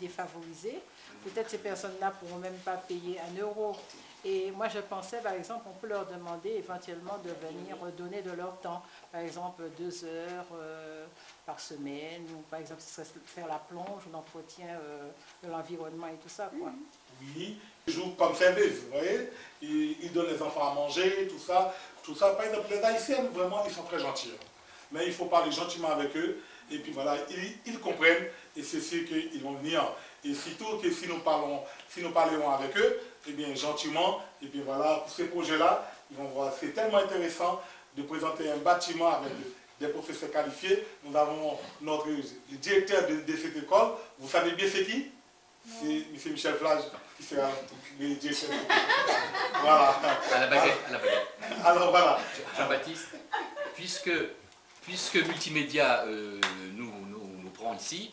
défavorisées, peut-être ces personnes-là ne pourront même pas payer 1 euro. Et moi je pensais par exemple, on peut leur demander éventuellement de venir donner de leur temps, par exemple 2 heures par semaine, ou par exemple ce serait faire la plonge, l'entretien de l'environnement et tout ça, quoi. Oui, ils jouent comme service, vous voyez, ils donnent les enfants à manger, tout ça. Par exemple, les Haïtiens, vraiment, ils sont très gentils. Mais il faut parler gentiment avec eux, et puis voilà, ils comprennent, et c'est sûr qu'ils vont venir. Et surtout que si nous parlerons avec eux, et bien gentiment, et bien voilà, pour ces projets-là, ils vont voir, c'est tellement intéressant de présenter un bâtiment avec des professeurs qualifiés. Nous avons le directeur de cette école, vous savez bien c'est qui? C'est M. Michel Flage, qui sera le directeur. Voilà. À la baguette, à la baguette. Alors voilà. Jean-Baptiste, puisque Multimédia nous prend ici,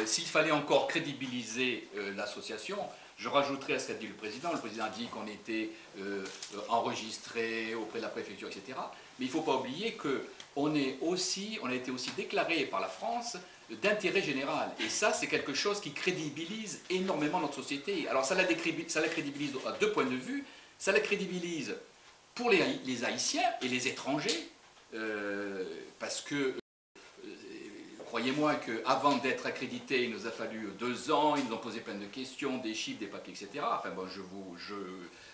s'il fallait encore crédibiliser l'association, je rajouterai à ce qu'a dit le président. Le président a dit qu'on était enregistré auprès de la préfecture, etc. Mais il ne faut pas oublier qu'on a été aussi déclaré par la France d'intérêt général. Et ça, c'est quelque chose qui crédibilise énormément notre société. Alors ça la crédibilise à 2 points de vue. Ça la crédibilise pour les Haïtiens et les étrangers, parce que croyez-moi qu'avant d'être accrédité, il nous a fallu 2 ans, ils nous ont posé plein de questions, des chiffres, des papiers, etc. Enfin bon,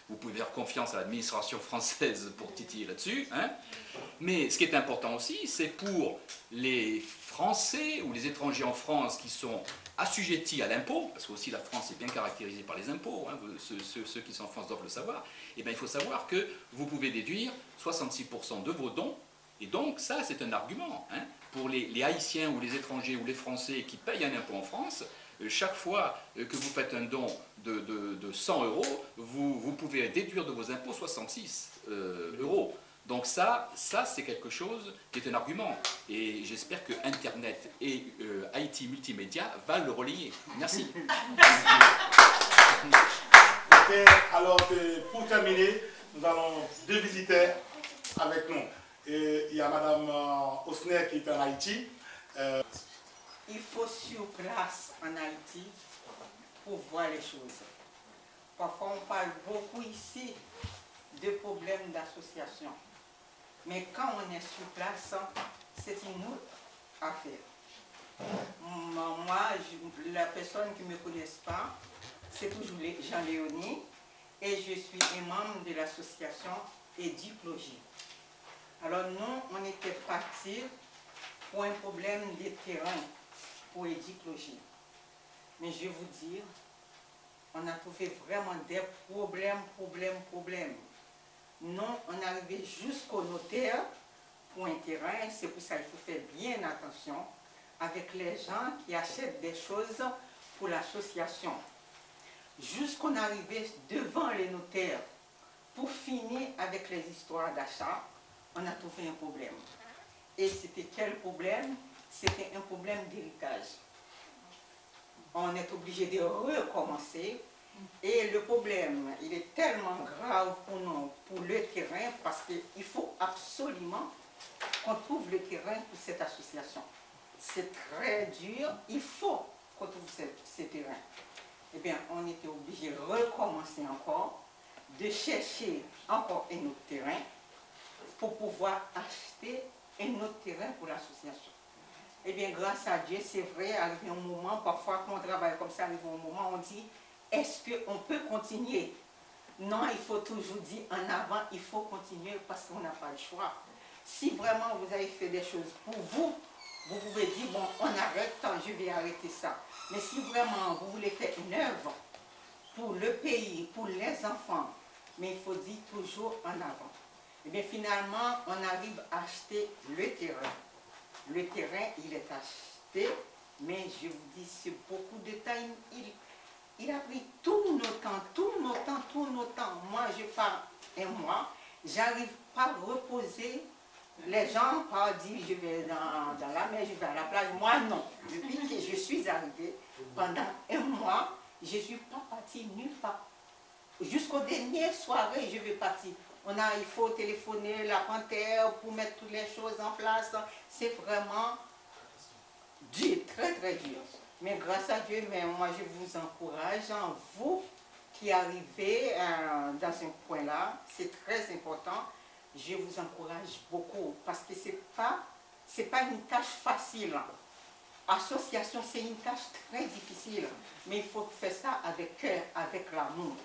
vous pouvez faire confiance à l'administration française pour titiller là-dessus. Hein. Mais ce qui est important aussi, c'est pour les Français ou les étrangers en France qui sont assujettis à l'impôt, parce que aussi la France est bien caractérisée par les impôts, hein, ceux qui sont en France doivent le savoir, et bien il faut savoir que vous pouvez déduire 66% de vos dons, et donc ça c'est un argument. Hein. Pour les Haïtiens ou les étrangers ou les Français qui payent un impôt en France, chaque fois que vous faites un don de 100 euros, vous pouvez déduire de vos impôts 66 euros. Donc ça c'est quelque chose qui est un argument. Et j'espère que Internet et Haïti Multimédia va le relayer. Merci. Okay, alors pour terminer, nous avons 2 visiteurs avec nous. Et il y a Mme Osner qui est en Haïti. Il faut sur place en Haïti pour voir les choses. Parfois on parle beaucoup ici de problèmes d'association. Mais quand on est sur place, c'est une autre affaire. Moi, la personne qui ne me connaisse pas, c'est toujours Jean-Léonie et je suis un membre de l'association Édiclogie. Alors nous, on était partis pour un problème de terrain pour Édiclogie. Mais je vais vous dire, on a trouvé vraiment des problèmes. Non, on est arrivé jusqu'au notaire pour un terrain. C'est pour ça qu'il faut faire bien attention avec les gens qui achètent des choses pour l'association. Jusqu'on est arrivé devant les notaires pour finir avec les histoires d'achat, on a trouvé un problème. Et c'était quel problème? C'était un problème d'héritage. On est obligé de recommencer. Et le problème, il est tellement grave pour nous, pour le terrain, parce qu'il faut absolument qu'on trouve le terrain pour cette association. C'est très dur, il faut qu'on trouve ce terrain. Eh bien, on était obligé de recommencer encore, de chercher encore un autre terrain pour pouvoir acheter un autre terrain pour l'association. Eh bien, grâce à Dieu, c'est vrai, arrivé un moment, parfois quand on travaille comme ça, arrive un moment, on dit, est-ce qu'on peut continuer? Non, il faut toujours dire en avant, il faut continuer parce qu'on n'a pas le choix. Si vraiment vous avez fait des choses pour vous, vous pouvez dire, bon, on arrête, je vais arrêter ça. Mais si vraiment vous voulez faire une œuvre pour le pays, pour les enfants, mais il faut dire toujours en avant. Et bien finalement, on arrive à acheter le terrain. Le terrain, il est acheté, mais je vous dis, c'est beaucoup de temps. Il a pris tout nos temps. Moi, je pars un mois, j'arrive pas à reposer. Les gens disent, je vais dans la mer, je vais à la plage. Moi, non. Depuis que je suis arrivée, pendant un mois, je ne suis pas partie nulle part. Jusqu'aux dernières soirées, je vais partir. Il faut téléphoner la panthère pour mettre toutes les choses en place. C'est vraiment dur, très très dur. Mais grâce à Dieu, mais moi je vous encourage, vous qui arrivez dans ce point-là, c'est très important. Je vous encourage beaucoup parce que c'est pas une tâche facile. Association, c'est une tâche très difficile, mais il faut faire ça avec cœur, avec l'amour.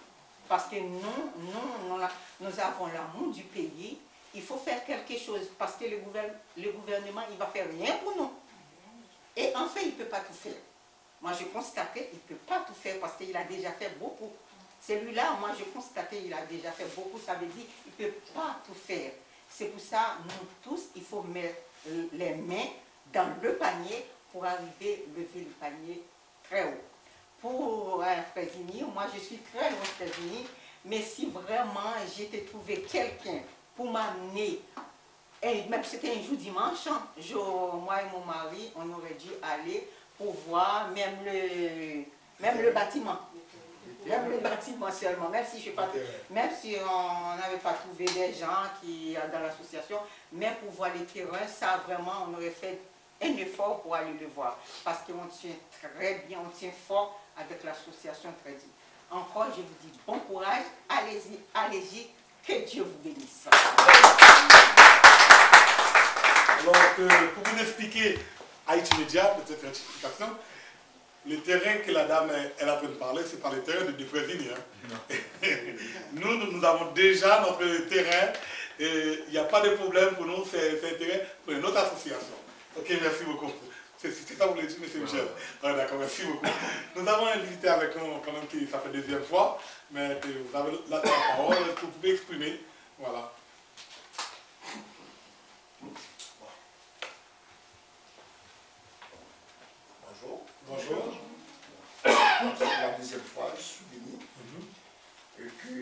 Parce que nous avons l'amour du pays, il faut faire quelque chose parce que le gouvernement, il va faire rien pour nous. Et en fait, il ne peut pas tout faire. Moi, je constatais qu'il ne peut pas tout faire parce qu'il a déjà fait beaucoup. Celui-là, moi, je constatais qu'il a déjà fait beaucoup. Ça veut dire qu'il ne peut pas tout faire. C'est pour ça, nous tous, il faut mettre les mains dans le panier pour arriver à lever le panier très haut. Pour Frésigny, moi, je suis très loin de Frésigny, mais si vraiment j'étais trouvé quelqu'un pour m'amener, et même c'était un jour dimanche, moi et mon mari, on aurait dû aller pour voir même le bâtiment. Même le bâtiment seulement, même si on n'avait pas trouvé des gens dans l'association, mais pour voir les terrains, ça vraiment, on aurait fait un effort pour aller le voir. Parce qu'on tient très bien, on tient fort avec l'association Crédit. Encore, je vous dis bon courage, allez-y, allez-y, que Dieu vous bénisse. Alors, pour vous expliquer Haïti Média, peut-être une explication, le terrain que la dame elle a pu parler, c'est pas le terrain de Frésigny. Nous avons déjà notre terrain et il n'y a pas de problème pour nous, c'est un terrain pour une autre association. Ok, merci beaucoup. C'est ça que vous voulez dire, M. Michel. Ah, d'accord, merci beaucoup. Nous avons un visité avec nous, quand même, ça fait deuxième fois, mais vous avez la parole, vous pouvez exprimer. Voilà. Bonjour. Bonjour. C'est la deuxième fois que je suis venu et que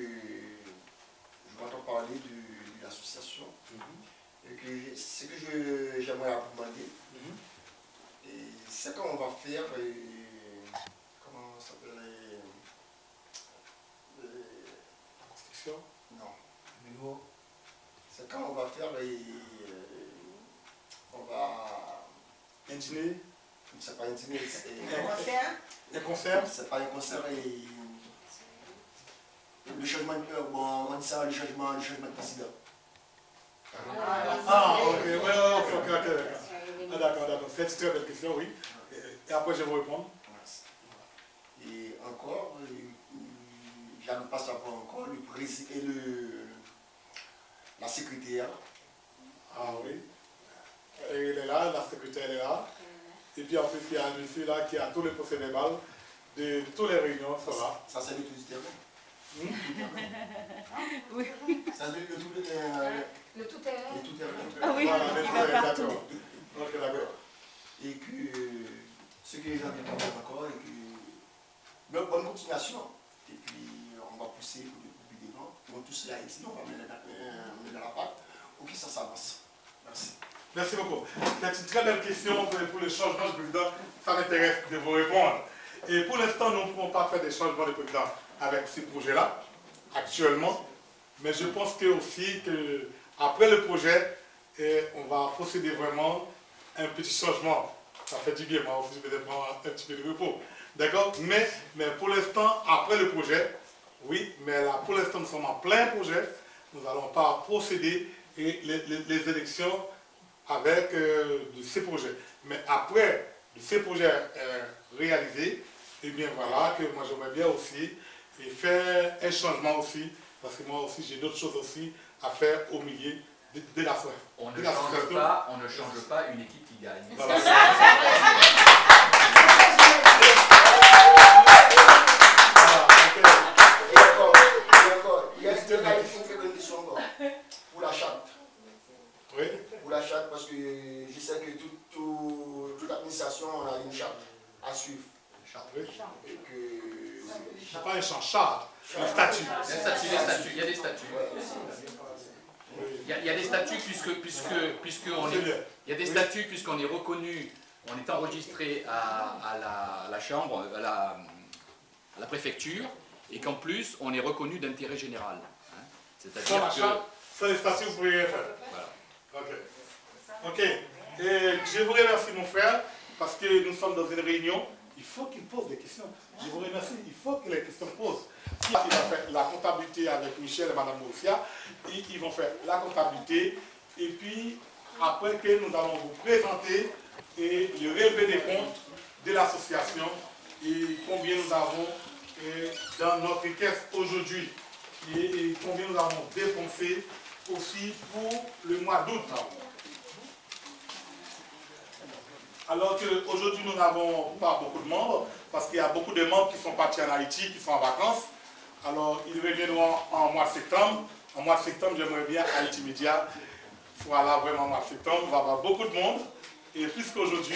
je m'entends parler de l'association. Et que ce que j'aimerais vous demander, c'est qu'on va faire, comment ça s'appelle, la construction? Non. C'est quand on va faire, on va... Un dîner? C'est pas un dîner, c'est un concert. Un concert? C'est pas un concert, le changement, on dit ça, le changement de président. Ah, ok, ok. D'accord. C'est une très belle question, oui. Et après, je vais vous répondre. Et encore, j'arrive pas à savoir encore le président et la secrétaire. Ah oui. Et il est là, la secrétaire est là. Et puis en plus, il y a un monsieur là qui a tous les procès-verbaux de toutes les réunions. Ça c'est le du terrain. Oui. Ça veut dire que le tout terrain. Le tout terrain. Ah oui, Voilà, il va partout. Ok, d'accord. Et que ce que les gens viennent d'accord, et que bonne continuation. Et puis on va pousser pour plus devant. Pour tous là ici, on va mettre dans la pâte pour que ça s'avance. Merci. Merci beaucoup. C'est une très belle question pour le changement de président. Ça m'intéresse de vous répondre. Et pour l'instant, nous ne pouvons pas faire des changements de président avec ces projets-là, actuellement. Mais je pense que aussi qu'après le projet, on va procéder vraiment à un petit changement. Ça fait du bien, moi aussi, peut-être un petit peu de repos. D'accord? Mais pour l'instant, après le projet, oui, mais là, pour l'instant, nous sommes en plein projet. Nous n'allons pas procéder et les élections avec de ces projets. Mais après de ces projets réalisés, et bien voilà, que moi j'aimerais bien aussi faire un changement aussi, parce que moi aussi j'ai d'autres choses aussi à faire au milieu de la soirée. On ne change pas une équipe qui gagne. Voilà. D'accord. Il y a une très bonne question pour la charte. Oui. Pour la charte, parce que je sais que toute l'administration a une charte à suivre. Oui. Et que c'est pas un charte, le statut. Il y a des statuts. Il y a des statuts puisqu'on est reconnu, on est enregistré à la chambre, à la préfecture, et qu'en plus on est reconnu d'intérêt général. Hein. C'est-à-dire que... Sans les statuts, vous pouvez rien faire. Voilà. Ok. Et je vous remercie, mon frère, parce que nous sommes dans une réunion. Il faut qu'il pose des questions. Je vous remercie. Il faut que les questions posent. Il va faire la comptabilité avec Michel et Mme Moussia. Ils vont faire la comptabilité. Et puis, après que nous allons vous présenter le relevé des comptes de l'association et combien nous avons dans notre caisse aujourd'hui et combien nous avons dépensé aussi pour le mois d'août. Alors qu'aujourd'hui, nous n'avons pas beaucoup de membres, parce qu'il y a beaucoup de membres qui sont partis en Haïti, qui sont en vacances. Alors, ils reviendront en mois de septembre. En mois de septembre, j'aimerais bien Haïti Média soit là vraiment en mois de septembre. On va avoir beaucoup de monde, et plus qu'aujourd'hui.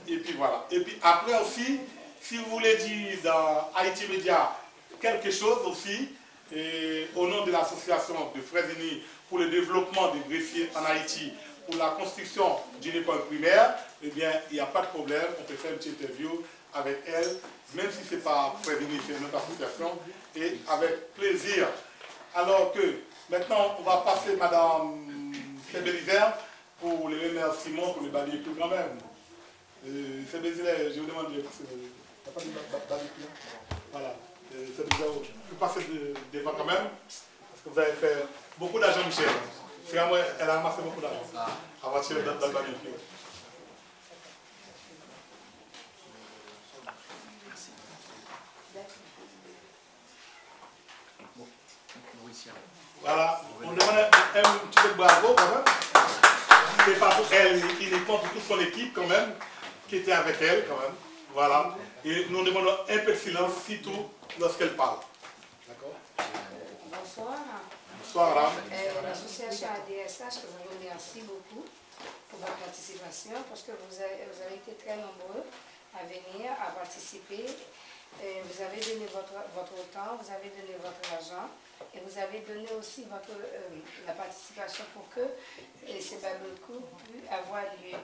Et puis voilà. Et puis après aussi, si vous voulez dire dans Haïti Média quelque chose aussi, et au nom de l'association de Frères Unis pour le développement des greffiers en Haïti, pour la construction d'une école primaire, eh bien, il n'y a pas de problème, on peut faire une petite interview avec elle, même si ce n'est pas Frères Unis, c'est notre association, et avec plaisir. Alors que, maintenant, on va passer Madame Sébélizère pour les remerciements, pour les balayer plus quand même. Sébélizère, je vous demande de passer, il n'y a pas de balayer plus. Voilà. Sébélizère, vous passez devant quand même, parce que vous avez fait beaucoup d'argent, Michel. C'est à moi, elle a amassé beaucoup d'argent. Elle va tirer dans le balayer plus. Voilà, on demande un petit peu de bravo quand même. C'est pas pour elle, il est contre toute son équipe quand même, qui était avec elle quand même. Voilà. Et nous demandons un peu de silence, surtout lorsqu'elle parle. D'accord? Bonsoir. Bonsoir, Ram. L'association ADSH, je vous remercie beaucoup pour votre participation, parce que vous avez été très nombreux à venir, à participer. Vous avez donné votre temps, vous avez donné votre argent, et vous avez donné aussi la participation pour que ces barbecue puissent avoir lieu.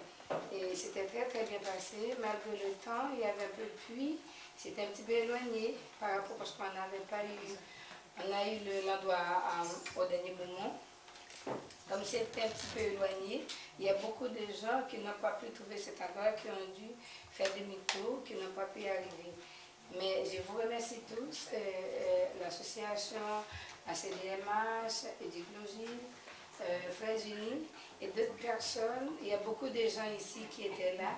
Et c'était très très bien passé, malgré le temps, il y avait un peu de pluie, c'était un petit peu éloigné par rapport, parce qu'on n'avait pas eu, on a eu l'endroit au dernier moment. Comme c'était un petit peu éloigné, il y a beaucoup de gens qui n'ont pas pu trouver cet endroit, qui ont dû faire demi-tour, qui n'ont pas pu y arriver. Mais je vous remercie tous, l'association ACDMH, Édiclogie, Frères Unis et d'autres personnes. Il y a beaucoup de gens ici qui étaient là.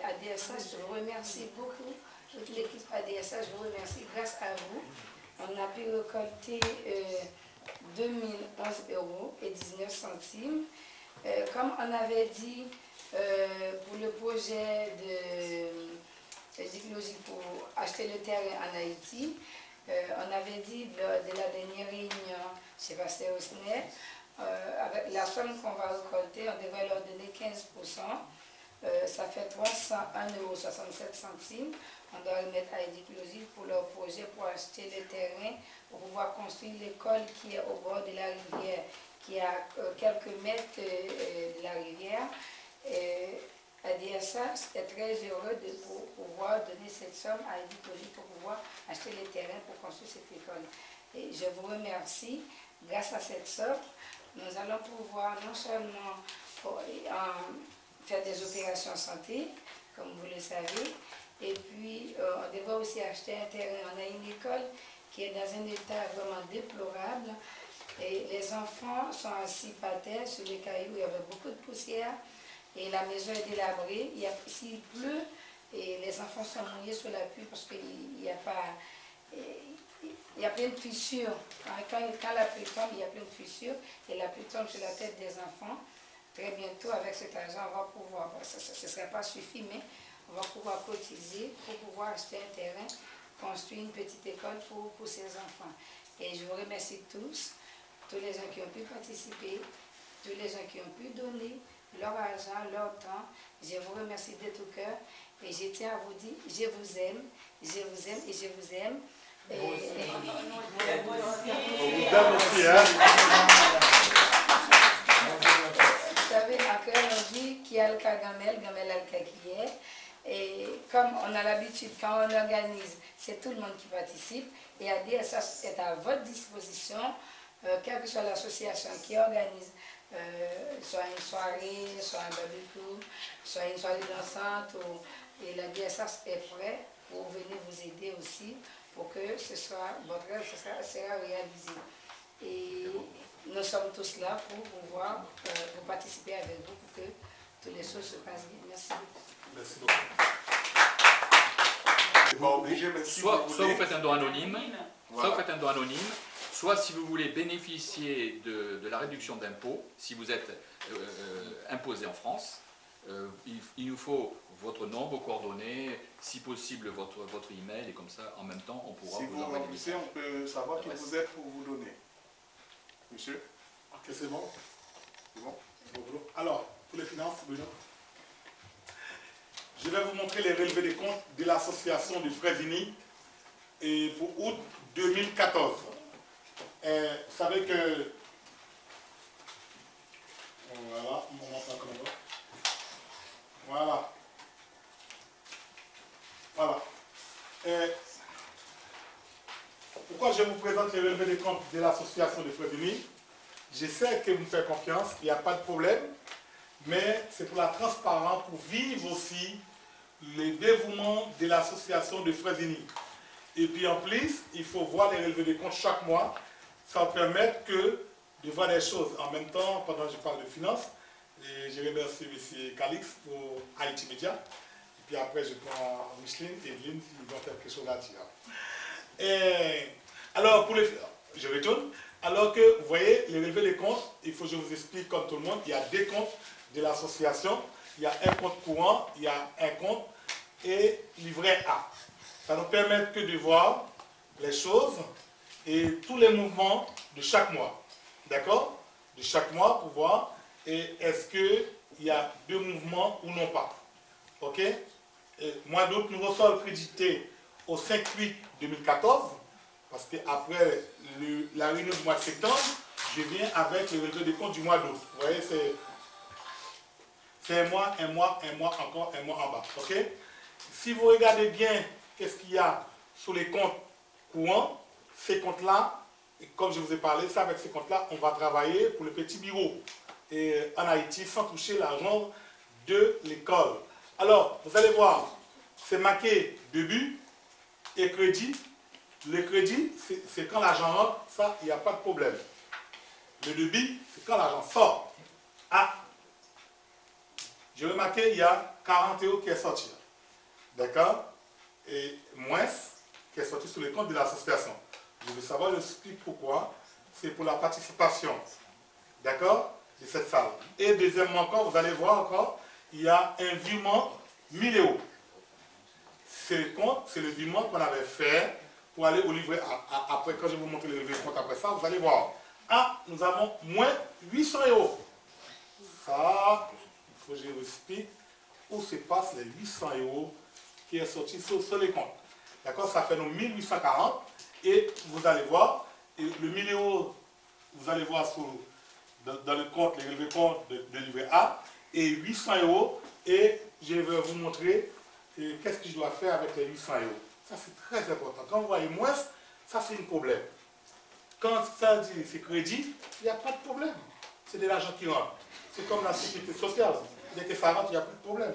ADSH, je vous remercie beaucoup. Toute l'équipe ADSH, je vous remercie. Grâce à vous, on a pu récolter 2011 € et 19 centimes. Comme on avait dit pour le projet de Édiclogie pour acheter le terrain en Haïti, On avait dit lors de la dernière réunion chez Pasteur Osner, avec la somme qu'on va récolter, on devrait leur donner 15%. Ça fait 301,67 €. On doit remettre à Éduclosive pour leur projet, pour acheter le terrain, pour pouvoir construire l'école qui est au bord de la rivière, qui est à quelques mètres de la rivière. ADSA est très heureux de pouvoir donner cette somme à Éduclosive pour pouvoir acheter les terrains pour construire cette école. Et je vous remercie. Grâce à cette somme, nous allons pouvoir non seulement faire des opérations santé, comme vous le savez, et puis on devrait aussi acheter un terrain. On a une école qui est dans un état vraiment déplorable, et les enfants sont assis par terre sur les cailloux, il y avait beaucoup de poussière, et la maison est délabrée. S'il pleut, et les enfants sont mouillés sous la pluie parce qu'il n'y a pas... Il y a plein de fissures. Quand la pluie tombe, il y a plein de fissures, et la pluie tombe sur la tête des enfants. Très bientôt, avec cet argent, on va pouvoir, ce ne sera pas suffit, mais on va pouvoir cotiser pour pouvoir acheter un terrain, construire une petite école pour ces enfants. Et je vous remercie tous les gens qui ont pu participer, tous les gens qui ont pu donner leur argent, leur temps. Je vous remercie de tout cœur, et je tiens à vous dire, je vous aime, je vous aime et je vous aime. Et on vous aime aussi, hein? Vous savez, après on dit qu'il y a le cas Gamel a le cas qui est. Et comme on a l'habitude, quand on organise, c'est tout le monde qui participe. Et ADSA est à votre disposition, quelle que soit l'association qui organise, soit une soirée, soit un barbecue, soit une soirée dansante, et la DSA est prêt pour venir vous aider aussi, pour que votre rêve sera réalisé. Et nous sommes tous là pour pouvoir pour participer avec vous, pour que toutes les choses se passent bien. Merci beaucoup. Merci beaucoup. Soit vous faites un don anonyme, soit vous faites un don anonyme, soit si vous voulez bénéficier de la réduction d'impôt, si vous êtes imposé en France, il nous faut votre nom, vos coordonnées, si possible votre email, et comme ça, en même temps, on pourra vous envoyer des messages. On peut savoir qui vous êtes pour vous donner. Monsieur? Ok, c'est bon. C'est bon. Alors, pour les finances, Bruno, je vais vous montrer les relevés des comptes de l'association du Frères Unis et pour août 2014. Vous savez que... Voilà, on montre ça comme ça. Voilà. Voilà. Pourquoi je vous présente les relevés des comptes de l'association des Frères Unis? Je sais que vous me faites confiance, il n'y a pas de problème, mais c'est pour la transparence, pour vivre aussi le dévouement de l'association des Frères Unis. Et puis en plus, il faut voir les relevés des comptes chaque mois. Ça permet de voir les choses en même temps pendant que je parle de finances. Et je remercie M. Calix pour Haïti Média. Et puis après, je prends Micheline et Evelyne s'ils ont quelque chose à dire. Et alors, je retourne. Alors que, vous voyez, les relevés des comptes, il faut que je vous explique comme tout le monde, il y a des comptes de l'association, il y a un compte courant, il y a un compte et livret A. Ça nous permet que de voir les choses et tous les mouvements de chaque mois. D'accord? De chaque mois pour voir est-ce qu'il y a deux mouvements ou non pas. Ok? Et mois d'août, nouveau solde crédité au 5/8/2014, parce qu'après la réunion du mois de septembre, je viens avec le relevé des comptes du mois d'août. Vous voyez, c'est un mois, encore un mois en bas. Ok? Si vous regardez bien qu'est-ce qu'il y a sur les comptes courants, ces comptes-là, comme je vous ai parlé, ça avec ces comptes-là, on va travailler pour le petit bureau et en Haïti sans toucher l'argent de l'école. Alors, vous allez voir, c'est marqué début et crédit. Le crédit, c'est quand l'argent rentre, ça, il n'y a pas de problème. Le débit, c'est quand l'argent sort. Ah, j'ai remarqué, il y a 40 € qui est sorti. D'accord? Et moins qui est sorti sur les comptes de l'association. Je veux savoir, je explique pourquoi. C'est pour la participation. D'accord? De cette salle. Et deuxièmement encore, vous allez voir encore, il y a un virement 1000 €. C'est le compte, c'est le virement qu'on avait fait pour aller au livret A. Après, quand je vais vous montrer le livret compte après ça, vous allez voir. Ah, nous avons moins 800 €. Ça, il faut que je vous explique où se passent les 800 € qui est sorti sur les comptes. D'accord? Ça fait donc 1840. Et vous allez voir, et le 1000 €, vous allez voir dans le compte, les relevés compte de livret A, et 800 €. Et je vais vous montrer qu'est-ce que je dois faire avec les 800 €. Ça, c'est très important. Quand vous voyez moins, ça, c'est un problème. Quand ça dit c'est crédit, il n'y a pas de problème. C'est de l'argent qui rentre. C'est comme la sécurité sociale. Dès que ça rentre, il n'y a plus de problème.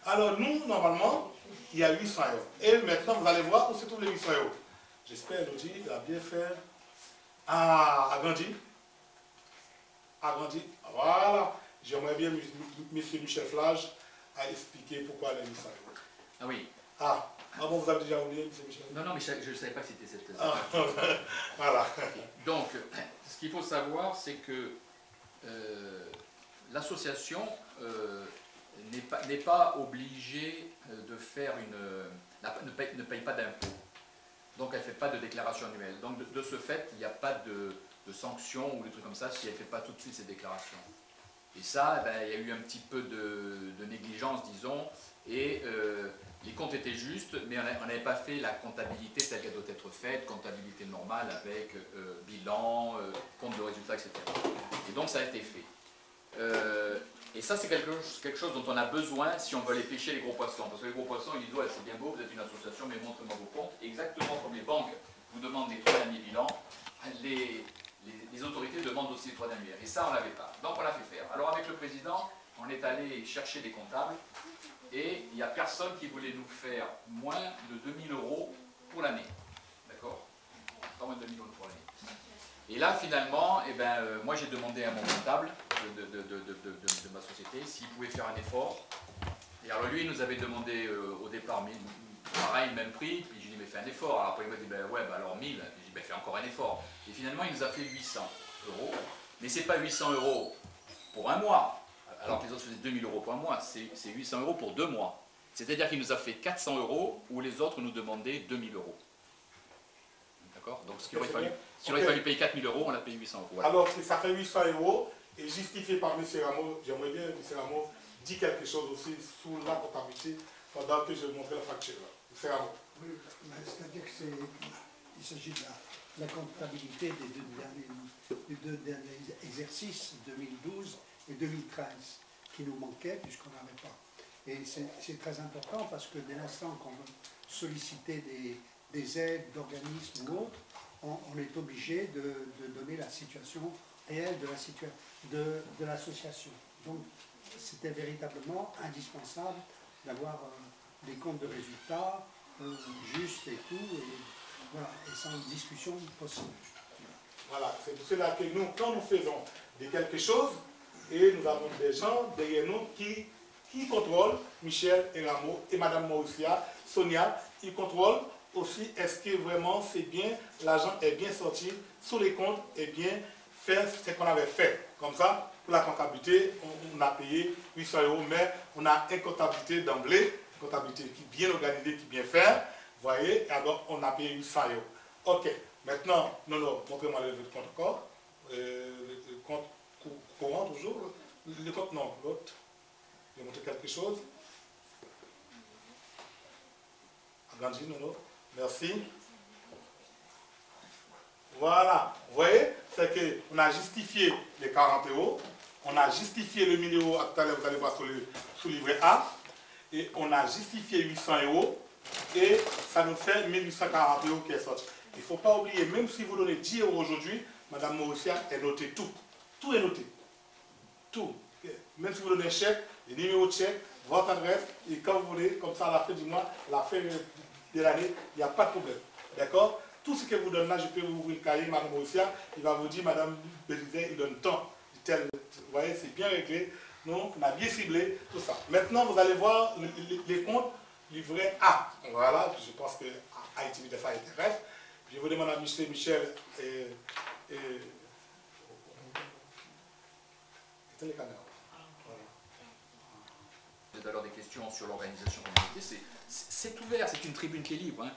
Alors, nous, normalement, il y a 800 €. Et maintenant, vous allez voir où se trouvent les 800 €. J'espère, Elodie, il a bien fait. Ah, agrandi. Agrandi. Voilà. J'aimerais bien, M. Michel Flage, à expliquer pourquoi les 800 €. Ah oui. Ah bon, vous avez déjà oublié, M. Michel? Non, mais je ne savais pas que c'était cette... Voilà. Donc, ce qu'il faut savoir, c'est que l'association n'est pas obligée de faire ne paye pas d'impôt. Donc elle ne fait pas de déclaration annuelle. Donc de ce fait, il n'y a pas de sanctions ou des trucs comme ça si elle ne fait pas tout de suite ces déclarations. Et ça, il y a eu un petit peu de négligence, disons, et les comptes étaient justes, mais on n'avait pas fait la comptabilité telle qu'elle doit être faite, comptabilité normale avec bilan, compte de résultats, etc. Et donc ça a été fait. Et ça, c'est quelque chose dont on a besoin si on veut aller pêcher les gros poissons. Parce que les gros poissons, ils disent, ouais, c'est bien beau, vous êtes une association, mais montrez-moi vos comptes. Exactement comme les banques vous demandent les 3 derniers bilans, les autorités demandent aussi les 3 derniers. Et ça, on ne l'avait pas. Donc, on l'a fait faire. Alors, avec le président, on est allé chercher des comptables et il n'y a personne qui voulait nous faire moins de 2000 € pour l'année. D'accord? Pas moins de 2000 € pour l'année. Et là, finalement, moi j'ai demandé à mon comptable de ma société s'il pouvait faire un effort. Et alors lui, il nous avait demandé au départ 1000, pareil, même prix, puis j'ai dit, mais fais un effort. Alors après, il m'a dit, alors 1000. J'ai dit, fais encore un effort. Et finalement, il nous a fait 800 €. Mais c'est pas 800 € pour un mois, alors que les autres faisaient 2000 € pour un mois, c'est 800 € pour 2 mois. C'est-à-dire qu'il nous a fait 400 € où les autres nous demandaient 2000 €. D'accord? Donc s'il aurait fallu payer 4000 €, on a payé 800 €. Voilà. Alors ça fait 800 € et justifié par M. Rameau, j'aimerais bien que M. Rameau dise quelque chose aussi sur la comptabilité pendant que je montrais la facture. M. Rameau. Oui, c'est-à-dire qu'il s'agit de la comptabilité des deux derniers exercices, 2012 et 2013, qui nous manquaient puisqu'on n'avait pas. Et c'est très important parce que dès l'instant qu'on veut solliciter des aides d'organismes ou autres, on est obligé de donner la situation réelle de l'association. Donc c'était véritablement indispensable d'avoir des comptes de résultats justes et tout, et sans discussion possible. Voilà, c'est pour cela que nous, quand nous faisons quelque chose, et nous avons des gens derrière nous qui contrôlent, Michel et Rameau et Madame Mauricia, Sonia, ils contrôlent aussi est-ce que vraiment c'est bien, l'argent est bien sorti sur les comptes et bien faire ce qu'on avait fait. Comme ça, pour la comptabilité, on a payé 800 €, mais on a une comptabilité d'emblée, une comptabilité qui est bien organisée, qui est bien faite, vous voyez, et alors on a payé 800 €. Ok, maintenant, non, montrez-moi le compte encore, le compte courant toujours, le compte, non, l'autre, je vais montrer quelque chose. Agrandi, non. Merci. Voilà. Vous voyez, c'est qu'on a justifié les 40 €, on a justifié le 1000 €, tout à l'heure vous allez voir sur le livret A, et on a justifié 800 €, et ça nous fait 1840 € qui est sorti. Il ne faut pas oublier, même si vous donnez 10 € aujourd'hui, Madame Mauricia est notée tout. Tout est noté. Tout. Même si vous donnez un chèque, les numéros de chèque, votre adresse, et quand vous voulez, comme ça à la fin du mois, à la fin de l'année, il n'y a pas de problème. D'accord? Tout ce que vous donnez là, je peux vous ouvrir le cahier, Madame Mauricia, il va vous dire, Madame Bélizet, il donne tant. Vous voyez, c'est bien réglé. Donc, on a bien ciblé tout ça. Maintenant, vous allez voir les comptes livret A. Voilà, je pense que Haïti ça intéresse. Je vous demande à Michel et les caméras. Tout à l'heure des questions sur l'organisation communauté, c'est ouvert, c'est une tribune qui est libre. Hein.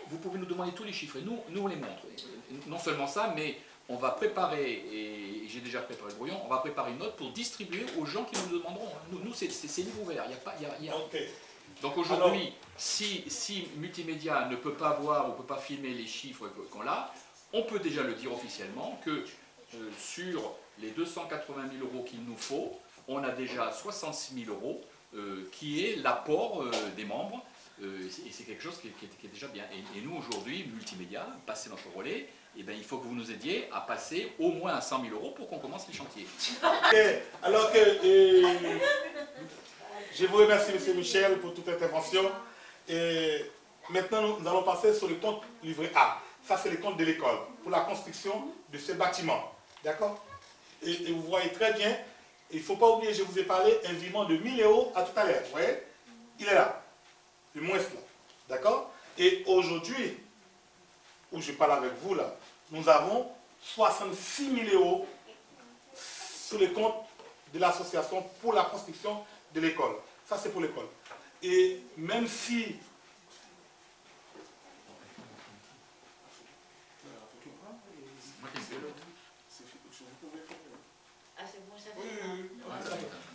vous pouvez nous demander tous les chiffres, et nous on les montre. Et non seulement ça, mais on va préparer, et j'ai déjà préparé le brouillon, on va préparer une note pour distribuer aux gens qui nous demanderont. Nous c'est livre ouvert, il n'y a pas... Okay. Donc aujourd'hui, si Multimédia ne peut pas voir ou ne peut pas filmer les chiffres qu'on a, on peut déjà le dire officiellement que sur les 280 000 € qu'il nous faut, on a déjà 66 000 € qui est l'apport des membres. Et c'est quelque chose qui est déjà bien. Et nous aujourd'hui, Multimédia, passer notre relais, eh bien, il faut que vous nous aidiez à passer au moins à 100 000 € pour qu'on commence les chantiers. Alors que je vous remercie, M. Michel, pour toute intervention. Et maintenant, nous allons passer sur le compte livret A. Ça, c'est le compte de l'école pour la construction de ce bâtiment. D'accord? Et vous voyez très bien, il ne faut pas oublier, je vous ai parlé, un virement de 1 000 € à tout à l'heure. Vous voyez? Il est là. Le moins là. D'accord? Et aujourd'hui, où je parle avec vous là, nous avons 66 000 € sur le compte de l'association pour la construction de l'école. Ça, c'est pour l'école. Et même si...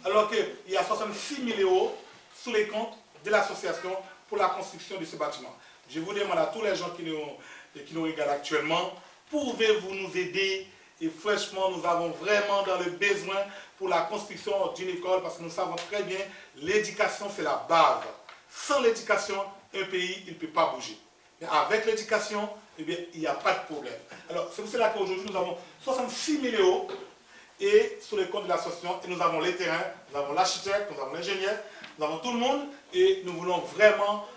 Alors qu'il y a 66 000 € sur les comptes de l'association pour la construction de ce bâtiment. Je vous demande à tous les gens qui nous regardent actuellement, pouvez-vous nous aider? Et franchement, nous avons vraiment dans le besoin pour la construction d'une école, parce que nous savons très bien, l'éducation c'est la base. Sans l'éducation, un pays il ne peut pas bouger. Mais avec l'éducation, eh bien, il n'y a pas de problème. Alors, c'est pour cela qu'aujourd'hui, nous avons 66 000 € et sur les comptes de l'association, et nous avons les terrains, nous avons l'architecte, nous avons l'ingénieur, nous avons tout le monde, et nous voulons vraiment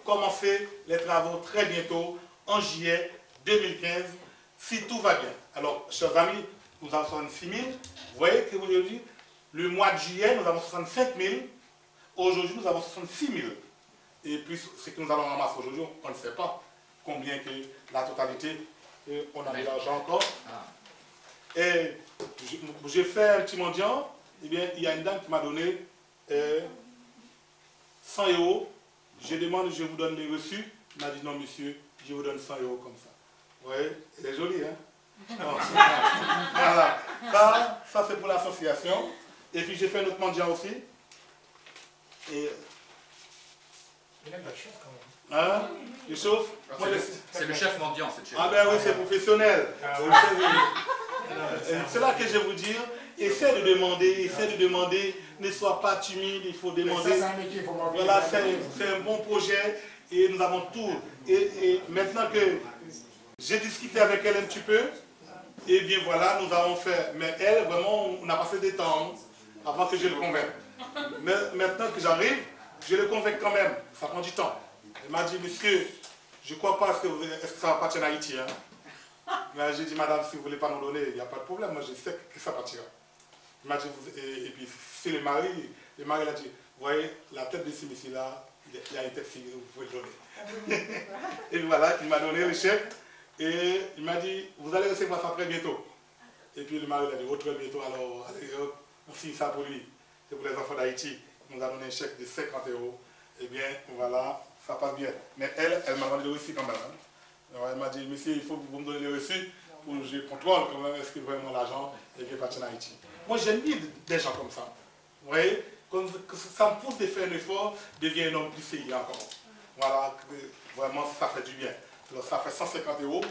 commencer les travaux très bientôt, en juillet 2015, si tout va bien. Alors, chers amis, nous avons 66 000. Vous voyez que vous avez dit, le mois de juillet, nous avons 65 000. Aujourd'hui, nous avons 66 000. Et puis, ce que nous allons ramasser aujourd'hui, on ne sait pas combien que la totalité, on a de l'argent encore. Et j'ai fait un petit mendiant, eh bien, il y a une dame qui m'a donné 100 €. Je demande, je vous donne les reçus. Il m'a dit, non, monsieur, je vous donne 100 € comme ça. Vous voyez, elle est jolie, hein? Voilà. Ça c'est pour l'association. Et puis j'ai fait un autre mendiant aussi. Et... Il a de la chance quand même. Hein? Il chauffe? C'est le chef mendiant, c'est le chef. Ah ben oui, c'est professionnel. C'est là que je vais vous dire, essaie de demander, ne sois pas timide, il faut demander. Voilà, c'est un bon projet et nous avons tout. Et maintenant que j'ai discuté avec elle un petit peu, et bien voilà, nous avons fait. Mais elle, vraiment, on a passé des temps avant que je le convainque. Mais maintenant que j'arrive, je le convainc quand même. Ça prend du temps. Elle m'a dit, monsieur, je ne crois pas, est-ce que ça va partir en Haïti, hein? J'ai dit, madame, si vous ne voulez pas nous donner, il n'y a pas de problème, moi je sais que ça partira. Il m'a dit, et puis c'est le mari l'a dit, vous voyez, la tête de ce monsieur-là, il a une tête figée, vous pouvez le donner. Et voilà, il m'a donné le chèque, et il m'a dit, vous allez recevoir ça très bientôt. Et puis le mari l'a dit, oh, très bientôt, alors, allez, on signe ça pour lui. C'est pour les enfants d'Haïti. Il nous a donné un chèque de 50 €. Eh bien, voilà, ça passe bien. Mais elle m'a demandé le reçu quand même. Hein. Alors, elle m'a dit, monsieur, il faut que vous me donnez les reçus pour que je contrôle quand même est-ce que vraiment l'argent est parti en Haïti. Moi, j'aime bien des gens comme ça. Vous voyez, que ça me pousse de faire un effort, devient un homme plus sérieux encore. Voilà, vraiment, ça fait du bien. Alors, ça fait 150 €.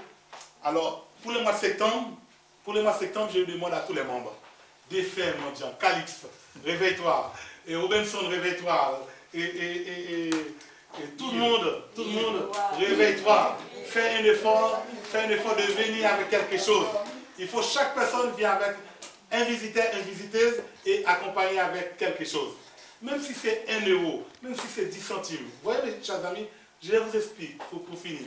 Alors, pour le mois de septembre, je demande à tous les membres de faire un mendiant, Calix, réveille-toi, et Robinson, réveille-toi, et tout le monde, réveille-toi, fais un effort de venir avec quelque chose. Il faut chaque personne vient avec un visiteur, une visiteuse et accompagné avec quelque chose. Même si c'est 1 €, même si c'est 10 centimes. Vous voyez mes chers amis, je vous explique pour finir.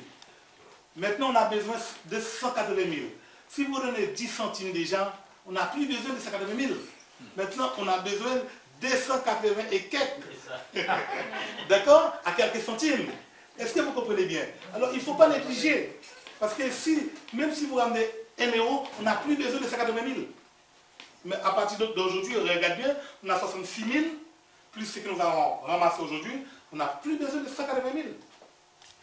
Maintenant on a besoin de 180 000. Si vous donnez 10 centimes déjà, on n'a plus besoin de 180 000. Maintenant on a besoin de 280 et quelques. D'accord? À quelques centimes. Est-ce que vous comprenez bien? Alors il ne faut pas négliger. Parce que même si vous ramenez 1 €, on n'a plus besoin de 180 000. Mais à partir d'aujourd'hui, regarde bien, on a 66 000, plus ce que nous avons ramassé aujourd'hui, on n'a plus besoin de 180 000.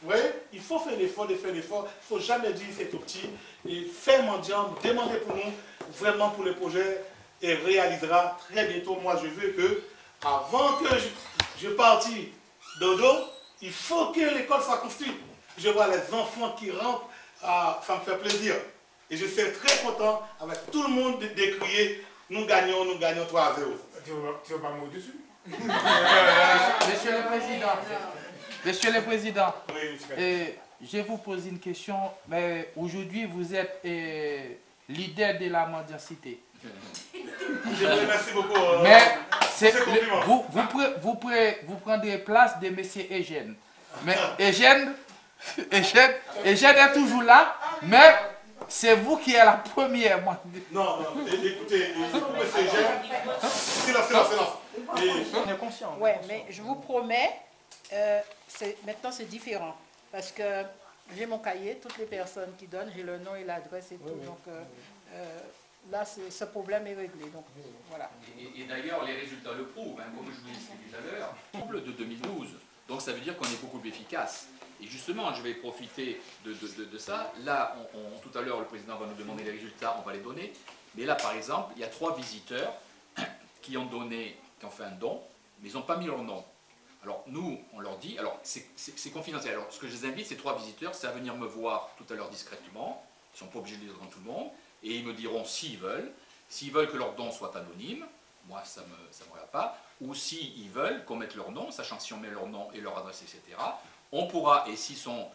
Vous voyez, il faut faire l'effort, il ne faut jamais dire c'est tout petit. Et faire mendiant, demander pour nous, vraiment pour le projet, et réalisera très bientôt. Moi, je veux que, avant que je parte dodo, il faut que l'école soit construite. Je vois les enfants qui rentrent, ça me fait plaisir. Et je suis très content avec tout le monde de crier, nous gagnons 3-0. Tu veux pas mot dessus? Monsieur le Président, Monsieur le Président, je vous pose une question. Mais aujourd'hui, vous êtes leader de la mendicité. Je vous remercie beaucoup. Mais vous prendrez place de M. Eugène. Mais Eugène est toujours là, mais c'est vous qui êtes la première. Non, écoutez, M. Eugène, silence. On est conscient. Oui, mais je vous promets, maintenant c'est différent. Parce que j'ai mon cahier, toutes les personnes qui donnent, j'ai le nom et l'adresse et tout. Donc là, ce problème est réglé. Donc, voilà. Et d'ailleurs, les résultats le prouvent, hein, comme je vous l'ai expliqué tout à l'heure, de 2012. Donc ça veut dire qu'on est beaucoup plus efficace. Et justement, je vais profiter de ça. Là, tout à l'heure, le président va nous demander les résultats, on va les donner. Mais là, par exemple, il y a 3 visiteurs qui ont fait un don, mais ils n'ont pas mis leur nom. Alors nous, on leur dit, alors c'est confidentiel. Alors ce que je les invite, ces 3 visiteurs, c'est à venir me voir tout à l'heure discrètement. Ils ne sont pas obligés de le dire devant tout le monde. Et ils me diront s'ils veulent que leur don soit anonyme, moi ça me regarde pas, ou s'ils veulent qu'on mette leur nom, sachant que si on met leur nom et leur adresse, etc., on pourra, et s'ils ont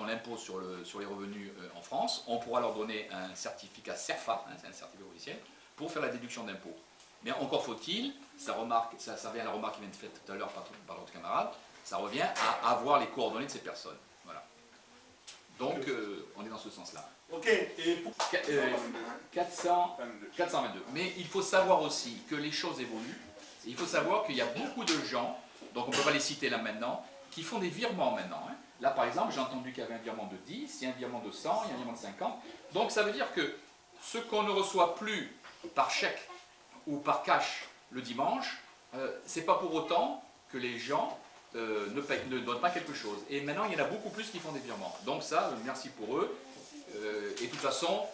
l'impôt sur les revenus en France, on pourra leur donner un certificat CERFA, c'est un certificat officiel, pour faire la déduction d'impôt. Mais encore faut-il, ça vient à la remarque qui vient de faite tout à l'heure par notre camarade, ça revient à avoir les coordonnées de ces personnes. Voilà. Donc, on est dans ce sens-là. Ok, et pour 422. Mais il faut savoir aussi que les choses évoluent. Il faut savoir qu'il y a beaucoup de gens, donc on ne peut pas les citer là maintenant, qui font des virements maintenant. Hein. Là, par exemple, j'ai entendu qu'il y avait un virement de 10, il y a un virement de 100, il y a un virement de 50. Donc, ça veut dire que ce qu'on ne reçoit plus par chèque ou par cash le dimanche, ce n'est pas pour autant que les gens ne donnent pas quelque chose. Et maintenant, il y en a beaucoup plus qui font des virements. Donc ça, merci pour eux. Et de toute façon,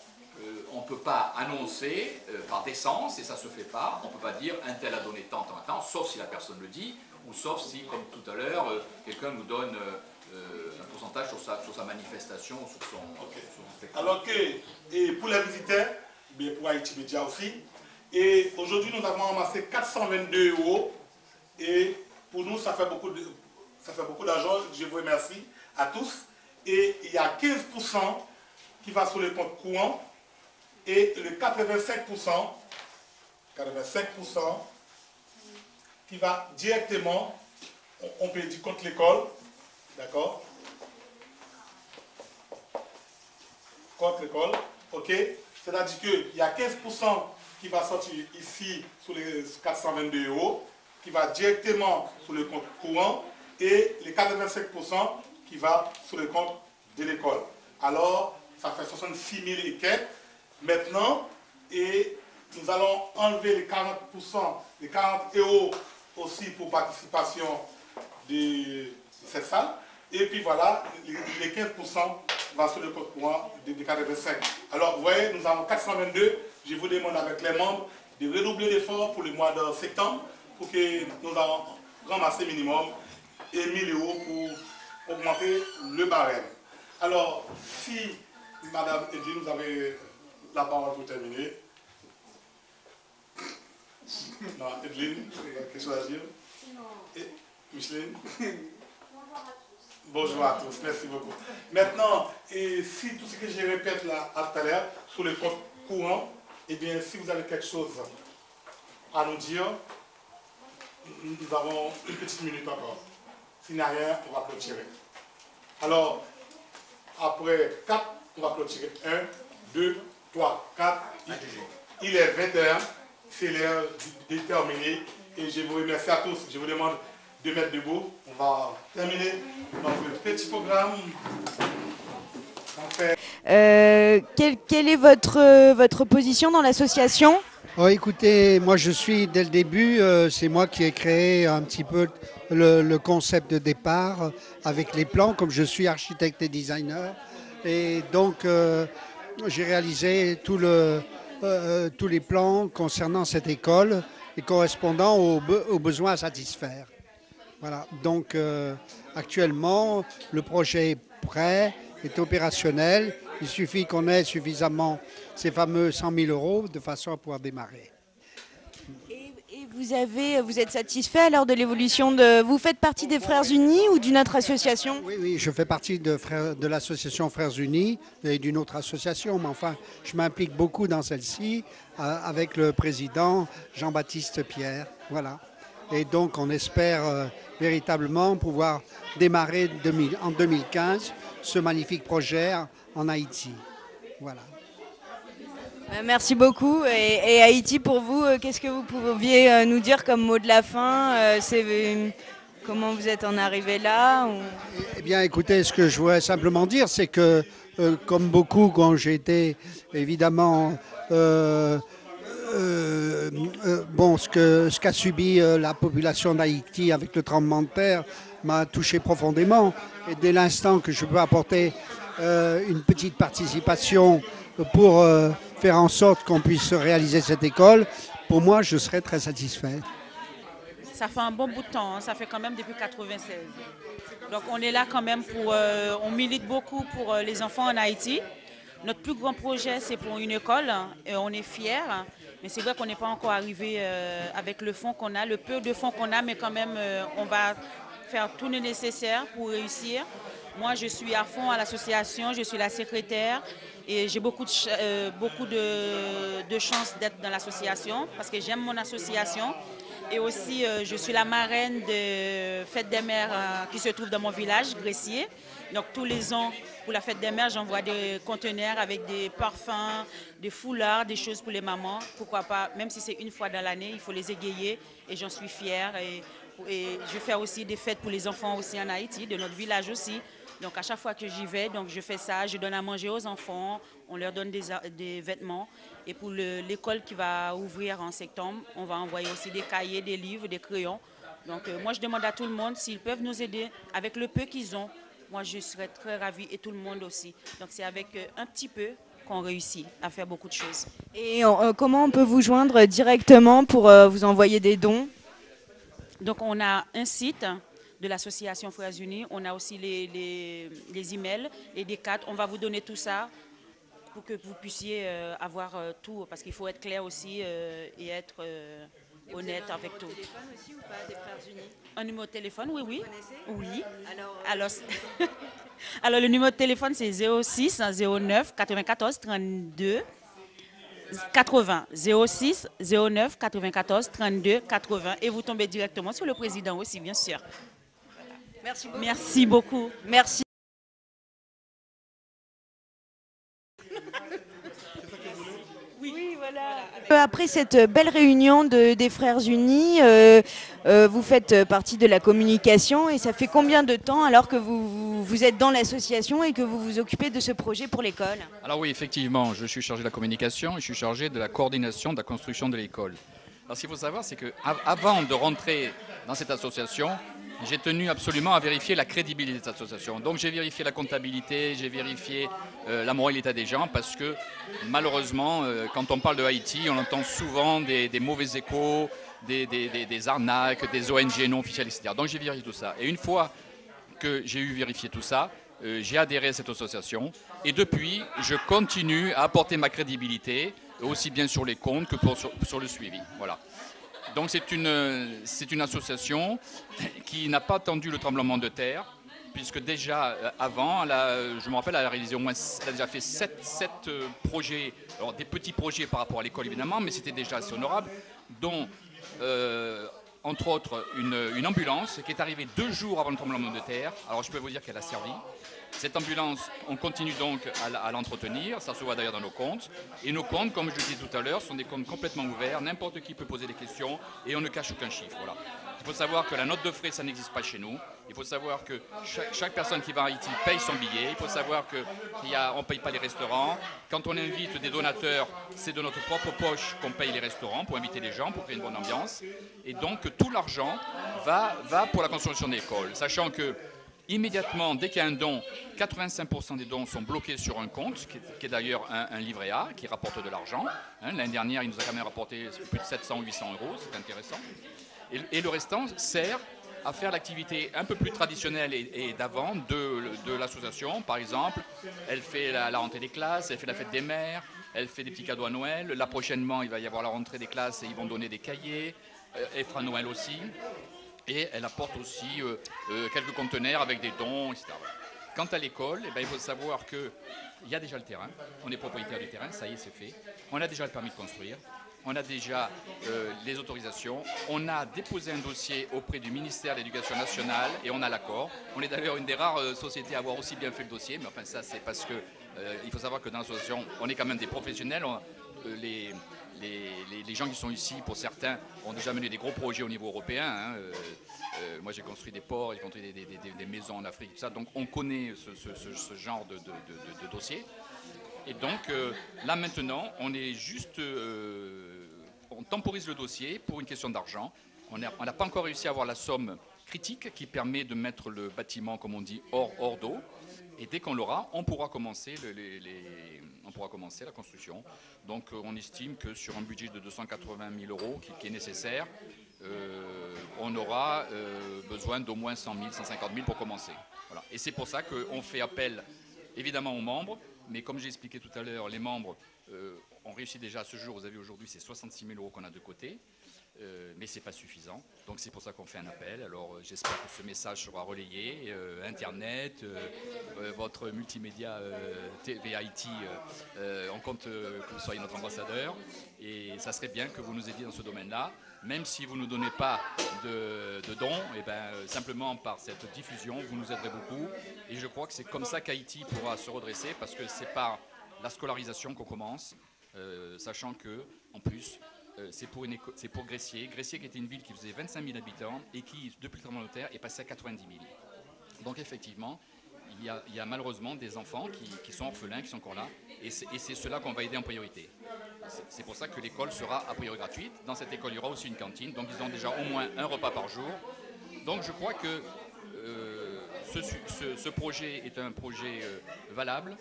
on ne peut pas annoncer par décence, et ça ne se fait pas, on ne peut pas dire un tel a donné tant, sauf si la personne le dit, ou sauf si, comme tout à l'heure, quelqu'un nous donne un pourcentage sur sa manifestation, sur son spectacle. Alors que, et pour les visiteurs, mais pour Haïti Média aussi, et aujourd'hui nous avons amassé 422 €, et pour nous ça fait beaucoup d'argent, je vous remercie à tous, et il y a 15% qui va sur le compte courant, et le 85% qui va directement, on peut dire, contre l'école, d'accord? Contre l'école, ok? C'est-à-dire qu'il y a 15% qui va sortir ici sur les 422 €, qui va directement sur le compte courant, et les 85% qui va sur le compte de l'école. Alors, ça fait 66 000 et quelques. Maintenant, et nous allons enlever les 40%, les 40 € aussi pour participation de cette salle. Et puis voilà, les 15% va sur le compte courant de 85. Alors, vous voyez, nous avons 422. Je vous demande avec les membres de redoubler l'effort pour le mois de septembre pour que nous allons ramasser minimum 1 000 € pour augmenter le barème. Alors, si Madame Edine, vous avez la parole pour terminer. Non, Edline, quelque chose à dire? Et Micheline? Bonjour à tous, merci beaucoup. Maintenant, et si tout ce que je répète là tout à l'heure, sur le compte courant, eh bien, si vous avez quelque chose à nous dire, nous avons une petite minute encore. S'il n'y a rien, on va clôturer. Alors, après 4, on va clôturer. 1, 2, 3, 4. Il est 20h, c'est l'heure de terminer. Et je vous remercie à tous. Je vous demande de mettre debout. On va terminer notre petit programme. Quelle est votre position dans l'association? Oh, écoutez, moi je suis dès le début, c'est moi qui ai créé un petit peu le concept de départ avec les plans, comme je suis architecte et designer. Et donc, j'ai réalisé tous les plans concernant cette école et correspondant aux besoins à satisfaire. Voilà. Donc, actuellement, le projet est prêt, est opérationnel. Il suffit qu'on ait suffisamment ces fameux 100 000 € de façon à pouvoir démarrer. Et vous êtes satisfait alors de l'évolution de... Vous faites partie des Frères Unis ou d'une autre association? Oui, je fais partie de l'association Frères Unis et d'une autre association, mais enfin, je m'implique beaucoup dans celle-ci avec le président Jean-Baptiste Pierre. Voilà. Et donc, on espère véritablement pouvoir démarrer en 2015 ce magnifique projet en Haïti. Voilà. Merci beaucoup. Et Haïti, pour vous, qu'est-ce que vous pouviez nous dire comme mot de la fin? Comment vous êtes en arrivé là? Eh bien, écoutez, ce que je voudrais simplement dire, c'est que, comme beaucoup, quand j'ai été, évidemment, ce qu'a subi la population d'Haïti avec le tremblement de terre m'a touché profondément. Et dès l'instant que je peux apporter une petite participation pour faire en sorte qu'on puisse réaliser cette école, pour moi, je serais très satisfait. Ça fait un bon bout de temps, hein. Ça fait quand même depuis 1996. Donc on est là quand même on milite beaucoup pour les enfants en Haïti. Notre plus grand projet, c'est pour une école, et on est fiers. Mais c'est vrai qu'on n'est pas encore arrivé avec le fonds qu'on a, le peu de fonds qu'on a, mais quand même, on va faire tout le nécessaire pour réussir. Moi, je suis à fond à l'association, je suis la secrétaire et j'ai beaucoup de chance d'être dans l'association parce que j'aime mon association. Et aussi, je suis la marraine de Fête des Mères qui se trouve dans mon village, Gressier. Donc tous les ans, pour la Fête des Mères, j'envoie des conteneurs avec des parfums, des foulards, des choses pour les mamans. Pourquoi pas, même si c'est une fois dans l'année, il faut les égayer et j'en suis fière. Et je fais aussi des fêtes pour les enfants aussi en Haïti, de notre village aussi. Donc à chaque fois que j'y vais, donc je fais ça, je donne à manger aux enfants, on leur donne des vêtements. Et pour l'école qui va ouvrir en septembre, on va envoyer aussi des cahiers, des livres, des crayons. Donc moi je demande à tout le monde s'ils peuvent nous aider avec le peu qu'ils ont. Moi je serais très ravie et tout le monde aussi. Donc c'est avec un petit peu qu'on réussit à faire beaucoup de choses. Et comment on peut vous joindre directement pour vous envoyer des dons? Donc on a un site de l'association Frères Unis, on a aussi les emails et des cartes. On va vous donner tout ça pour que vous puissiez avoir tout, parce qu'il faut être clair aussi et être honnête avec tout. Un numéro de téléphone aussi ou pas des Frères Unis? Un numéro de téléphone, oui, oui. Vous connaissez? Oui. Alors le numéro de téléphone c'est 06 09 94 32 80. 06 09 94 32 80. Et vous tombez directement sur le président aussi, bien sûr. Merci beaucoup. Merci beaucoup. Merci. Oui, voilà. Après cette belle réunion des Frères Unis, vous faites partie de la communication et ça fait combien de temps alors que vous êtes dans l'association et que vous vous occupez de ce projet pour l'école? Alors oui, effectivement, je suis chargé de la communication et je suis chargé de la coordination de la construction de l'école. Alors ce qu'il faut savoir, c'est qu'avant de rentrer dans cette association, j'ai tenu absolument à vérifier la crédibilité de cette association. Donc j'ai vérifié la comptabilité, j'ai vérifié la moralité des gens parce que malheureusement, quand on parle de Haïti, on entend souvent des mauvais échos, des arnaques, des ONG non officielles, etc. Donc j'ai vérifié tout ça. Et une fois que j'ai eu vérifié tout ça, j'ai adhéré à cette association. Et depuis, je continue à apporter ma crédibilité, aussi bien sur les comptes que sur le suivi. Voilà. Donc c'est une association qui n'a pas attendu le tremblement de terre, puisque déjà avant, je me rappelle, elle a réalisé au moins, elle a déjà fait 7 projets, alors des petits projets par rapport à l'école évidemment, mais c'était déjà assez honorable, dont entre autres une ambulance qui est arrivée 2 jours avant le tremblement de terre. Alors je peux vous dire qu'elle a servi. Cette ambulance, on continue donc à l'entretenir, ça se voit d'ailleurs dans nos comptes. Et nos comptes, comme je le disais tout à l'heure, sont des comptes complètement ouverts, n'importe qui peut poser des questions et on ne cache aucun chiffre. Voilà. Il faut savoir que la note de frais, ça n'existe pas chez nous. Il faut savoir que chaque personne qui va à Haïti paye son billet. Il faut savoir qu'on ne paye pas les restaurants. Quand on invite des donateurs, c'est de notre propre poche qu'on paye les restaurants pour inviter les gens, pour créer une bonne ambiance. Et donc tout l'argent va pour la construction de l'école. Sachant que immédiatement, dès qu'il y a un don, 85% des dons sont bloqués sur un compte, qui est d'ailleurs un livret A, qui rapporte de l'argent. L'année dernière, il nous a quand même rapporté plus de 700 ou 800 euros, c'est intéressant. Et le restant sert à faire l'activité un peu plus traditionnelle et d'avant de l'association. Par exemple, elle fait la rentrée des classes, elle fait la fête des mères, elle fait des petits cadeaux à Noël. Là, prochainement, il va y avoir la rentrée des classes et ils vont donner des cahiers. Elle fera Noël aussi. Et elle apporte aussi quelques conteneurs avec des dons, etc. Quant à l'école, il faut savoir qu'il y a déjà le terrain. On est propriétaire du terrain, ça y est, c'est fait. On a déjà le permis de construire. On a déjà les autorisations. On a déposé un dossier auprès du ministère de l'Éducation nationale et on a l'accord. On est d'ailleurs une des rares sociétés à avoir aussi bien fait le dossier. Mais enfin, ça, c'est parce que il faut savoir que dans l'association, on est quand même des professionnels. Les gens qui sont ici, pour certains, ont déjà mené des gros projets au niveau européen. Moi, j'ai construit des ports, j'ai construit des maisons en Afrique, tout ça. Donc, on connaît ce genre de dossier. Et donc, là, maintenant, on est juste... on temporise le dossier pour une question d'argent. On n'a pas encore réussi à avoir la somme critique qui permet de mettre le bâtiment, comme on dit, hors d'eau. Et dès qu'on l'aura, on pourra commencer la construction. Donc on estime que sur un budget de 280 000 euros qui est nécessaire, on aura besoin d'au moins 100 000, 150 000 pour commencer. Voilà. Et c'est pour ça qu'on fait appel évidemment aux membres, mais comme j'ai expliqué tout à l'heure, les membres ont réussi déjà à ce jour, vous avez aujourd'hui, c'est 66 000 euros qu'on a de côté. Mais ce n'est pas suffisant. Donc c'est pour ça qu'on fait un appel. Alors j'espère que ce message sera relayé. Internet, votre multimédia TV Haïti, on compte que vous soyez notre ambassadeur. Et ça serait bien que vous nous aidiez dans ce domaine-là. Même si vous ne nous donnez pas de dons, simplement par cette diffusion, vous nous aiderez beaucoup. Et je crois que c'est comme ça qu'Haïti pourra se redresser, parce que c'est par la scolarisation qu'on commence, sachant que, en plus, c'est pour Gressier. Gressier qui était une ville qui faisait 25 000 habitants et qui, depuis le tremblement de terre, est passé à 90 000. Donc effectivement, il y a malheureusement des enfants qui sont orphelins, qui sont encore là, et c'est ceux-là qu'on va aider en priorité. C'est pour ça que l'école sera a priori gratuite. Dans cette école, il y aura aussi une cantine, donc ils ont déjà au moins un repas par jour. Donc je crois que ce projet est un projet valable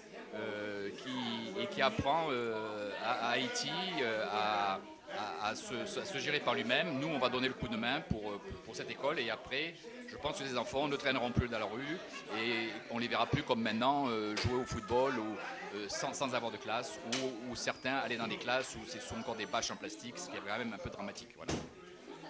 qui apprend à Haïti à se gérer par lui-même. Nous, on va donner le coup de main pour cette école, et après, je pense que les enfants ne traîneront plus dans la rue et on les verra plus comme maintenant jouer au football ou, sans avoir de classe, ou certains aller dans des classes où ce sont encore des bâches en plastique, ce qui est quand même un peu dramatique.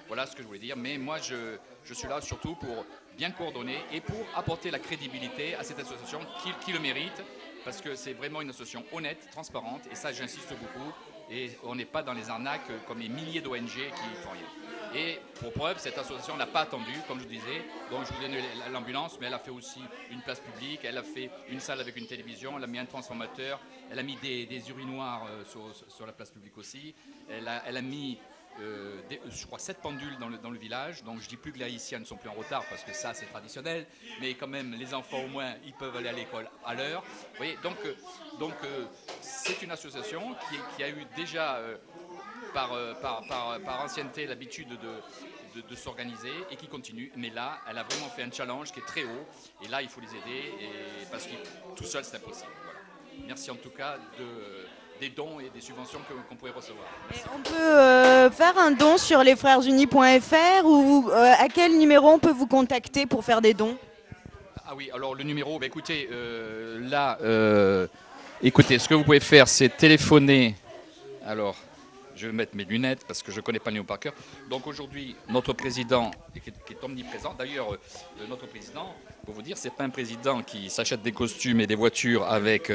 Voilà ce que je voulais dire. Mais moi, je suis là surtout pour bien coordonner et pour apporter la crédibilité à cette association qui le mérite, parce que c'est vraiment une association honnête, transparente, et ça, j'insiste beaucoup. Et on n'est pas dans les arnaques comme les milliers d'ONG qui font rien. Et pour preuve, cette association n'a pas attendu, comme je vous disais. Donc je vous donne l'ambulance, mais elle a fait aussi une place publique, elle a fait une salle avec une télévision, elle a mis un transformateur, elle a mis des urinoirs sur la place publique aussi. Elle a mis, je crois, 7 pendules dans le village. Donc je dis plus que les Haïtiens ne sont plus en retard, parce que ça c'est traditionnel. Mais quand même, les enfants au moins, ils peuvent aller à l'école à l'heure. Vous voyez, donc c'est une association qui a eu déjà, par ancienneté, l'habitude de s'organiser et qui continue. Mais là, elle a vraiment fait un challenge qui est très haut. Et là, il faut les aider, parce que tout seul, c'est impossible. Voilà. Merci en tout cas des dons et des subventions qu'on pourrait recevoir. On peut faire un don sur lesfrèresunis.fr ou à quel numéro on peut vous contacter pour faire des dons? Ah oui, alors le numéro, écoutez, écoutez, ce que vous pouvez faire, c'est téléphoner. Alors, je vais mettre mes lunettes parce que je ne connais pas le numéro par cœur. Donc aujourd'hui, notre président, qui est omniprésent, d'ailleurs, notre président, pour vous dire, ce n'est pas un président qui s'achète des costumes et des voitures avec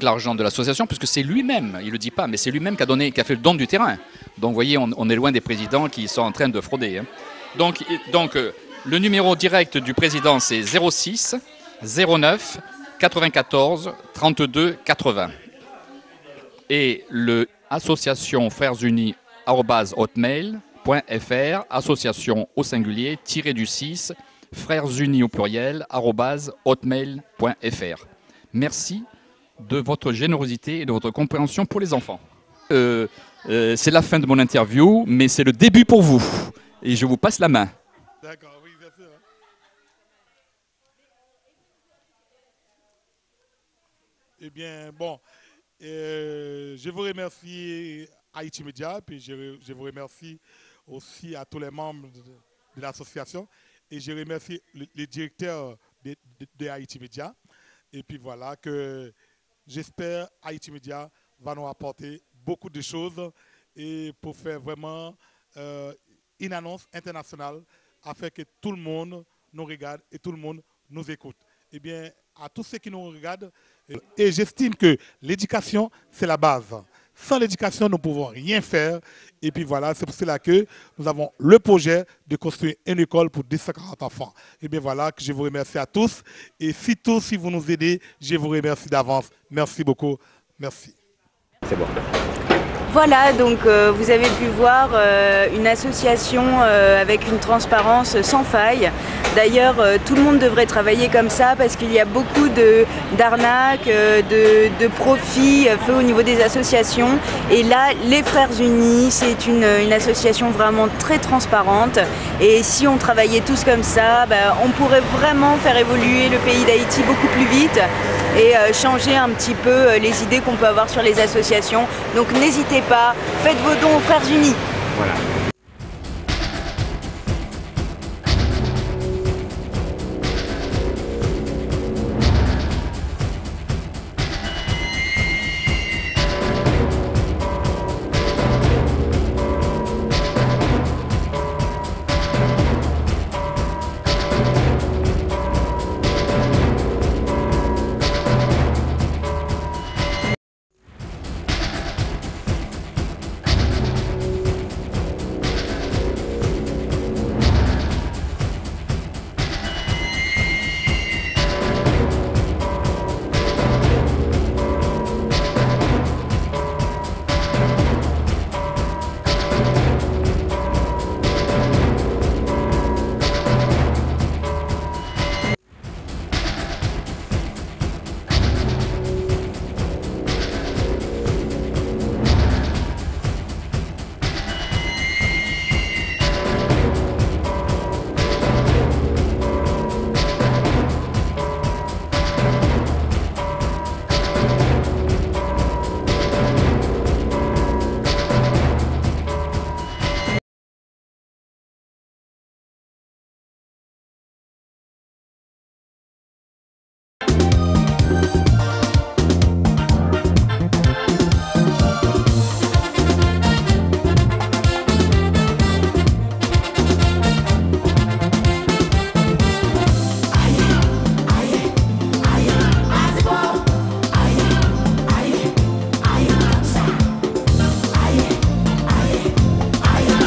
l'argent de l'association, puisque c'est lui-même, il ne le dit pas, mais c'est lui-même qui a fait le don du terrain. Donc vous voyez, on est loin des présidents qui sont en train de frauder. Donc le numéro direct du président, c'est 06 09 94 32 80. Et le association frèresunis@hotmail.fr, association au singulier _du 6 freresunis au pluriel @hotmail.fr. Merci de votre générosité et de votre compréhension pour les enfants. C'est la fin de mon interview, mais c'est le début pour vous. Et je vous passe la main. D'accord, oui, bien sûr. Eh bien, bon, je vous remercie Haïti Média, puis je vous remercie aussi à tous les membres de l'association, et je remercie le directeur de Haïti Média. Et puis voilà, que j'espère Haïti Média va nous apporter beaucoup de choses et pour faire vraiment une annonce internationale afin que tout le monde nous regarde et tout le monde nous écoute. Eh bien, à tous ceux qui nous regardent, et j'estime que l'éducation, c'est la base. Sans l'éducation, nous ne pouvons rien faire. Et puis voilà, c'est pour cela que nous avons le projet de construire une école pour 240 enfants. Et bien voilà, que je vous remercie à tous. Et si vous nous aidez, je vous remercie d'avance. Merci beaucoup. Merci. C'est bon. Voilà, donc vous avez pu voir une association avec une transparence sans faille. D'ailleurs, tout le monde devrait travailler comme ça parce qu'il y a beaucoup d'arnaques, de profits faits au niveau des associations. Et là, les Frères Unis, c'est une association vraiment très transparente. Et si on travaillait tous comme ça, on pourrait vraiment faire évoluer le pays d'Haïti beaucoup plus vite et changer un petit peu les idées qu'on peut avoir sur les associations. Donc n'hésitez pas, faites vos dons aux Frères Unis. Voilà.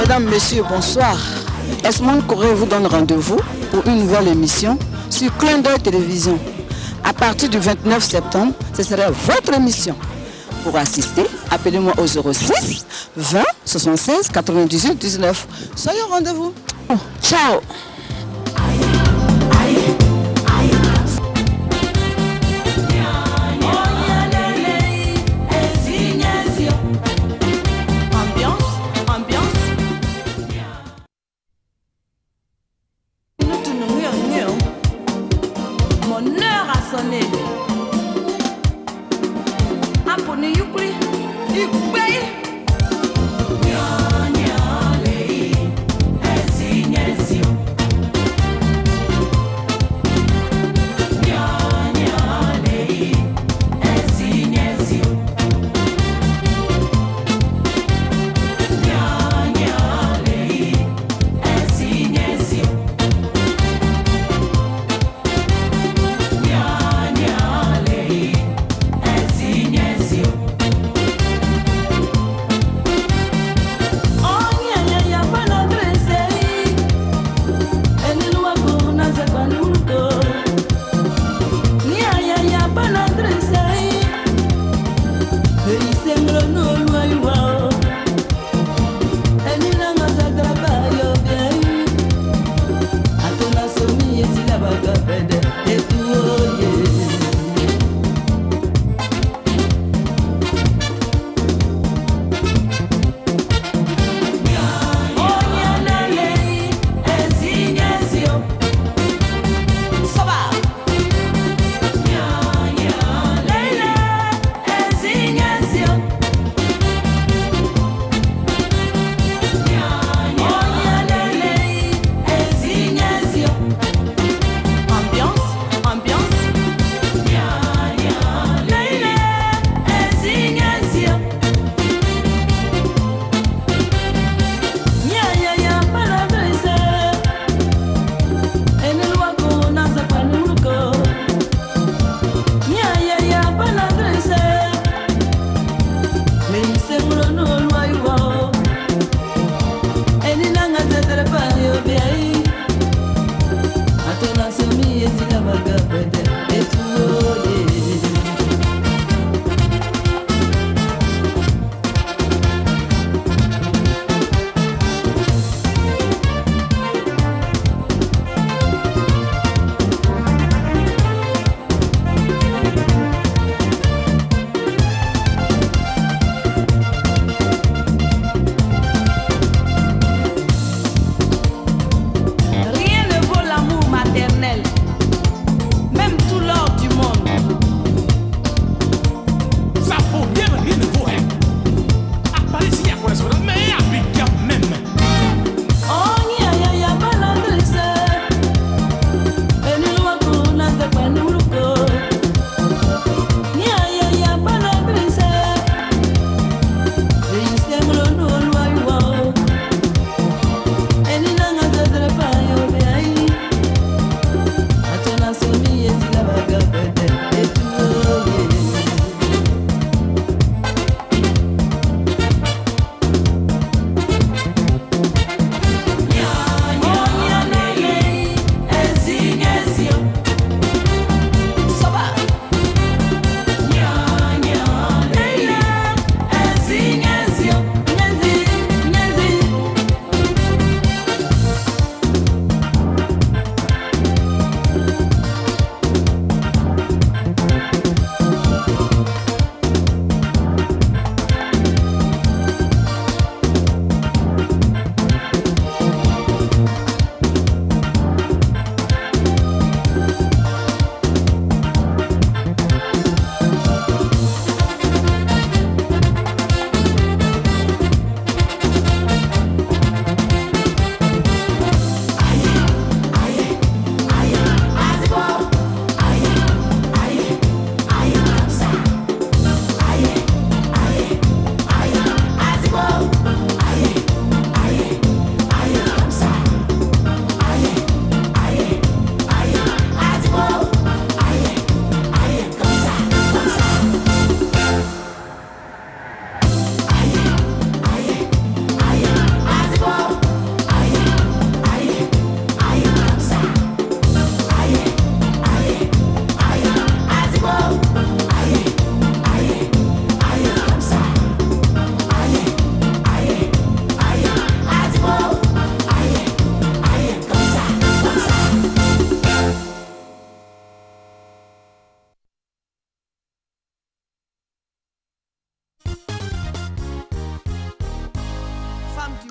Mesdames, Messieurs, bonsoir. Esmond Corée vous donne rendez-vous pour une nouvelle émission sur Clin d'œil Télévision. À partir du 29 septembre, ce sera votre émission. Pour assister, appelez-moi au 06 20 76 98 19. Soyez au rendez-vous. Ciao. Atona somi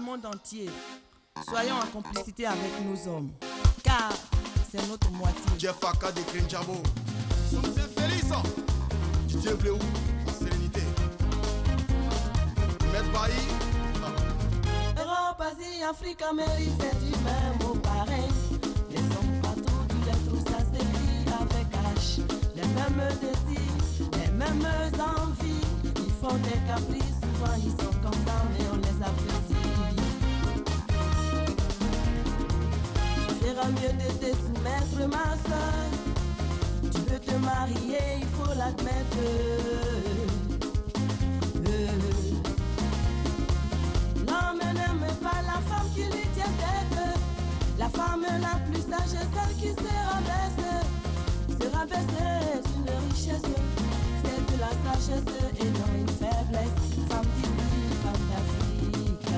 monde entier, soyons en complicité avec nos hommes, car c'est notre moitié. Jeffaka de Krinjabo, sommes feliz, Didier Bleu, en sérénité. Maître Bailly, Europe, Asie, Afrique, Amérique, c'est du même au pareil. Les hommes partout, tous les trous, ça s'écrit avec H. Les mêmes désirs, les mêmes envies. Ils font des caprices, souvent ils sont comme ça, mais on les apprécie. Tu feras mieux de te soumettre, ma soeur. Tu veux te marier, il faut l'admettre. L'homme n'aime pas la femme qui lui tient tête. La femme la plus sage est celle qui se rabaisse. Se rabaisser est une richesse. C'est de la sagesse et non une faiblesse. Femme d'ici, femme d'Afrique.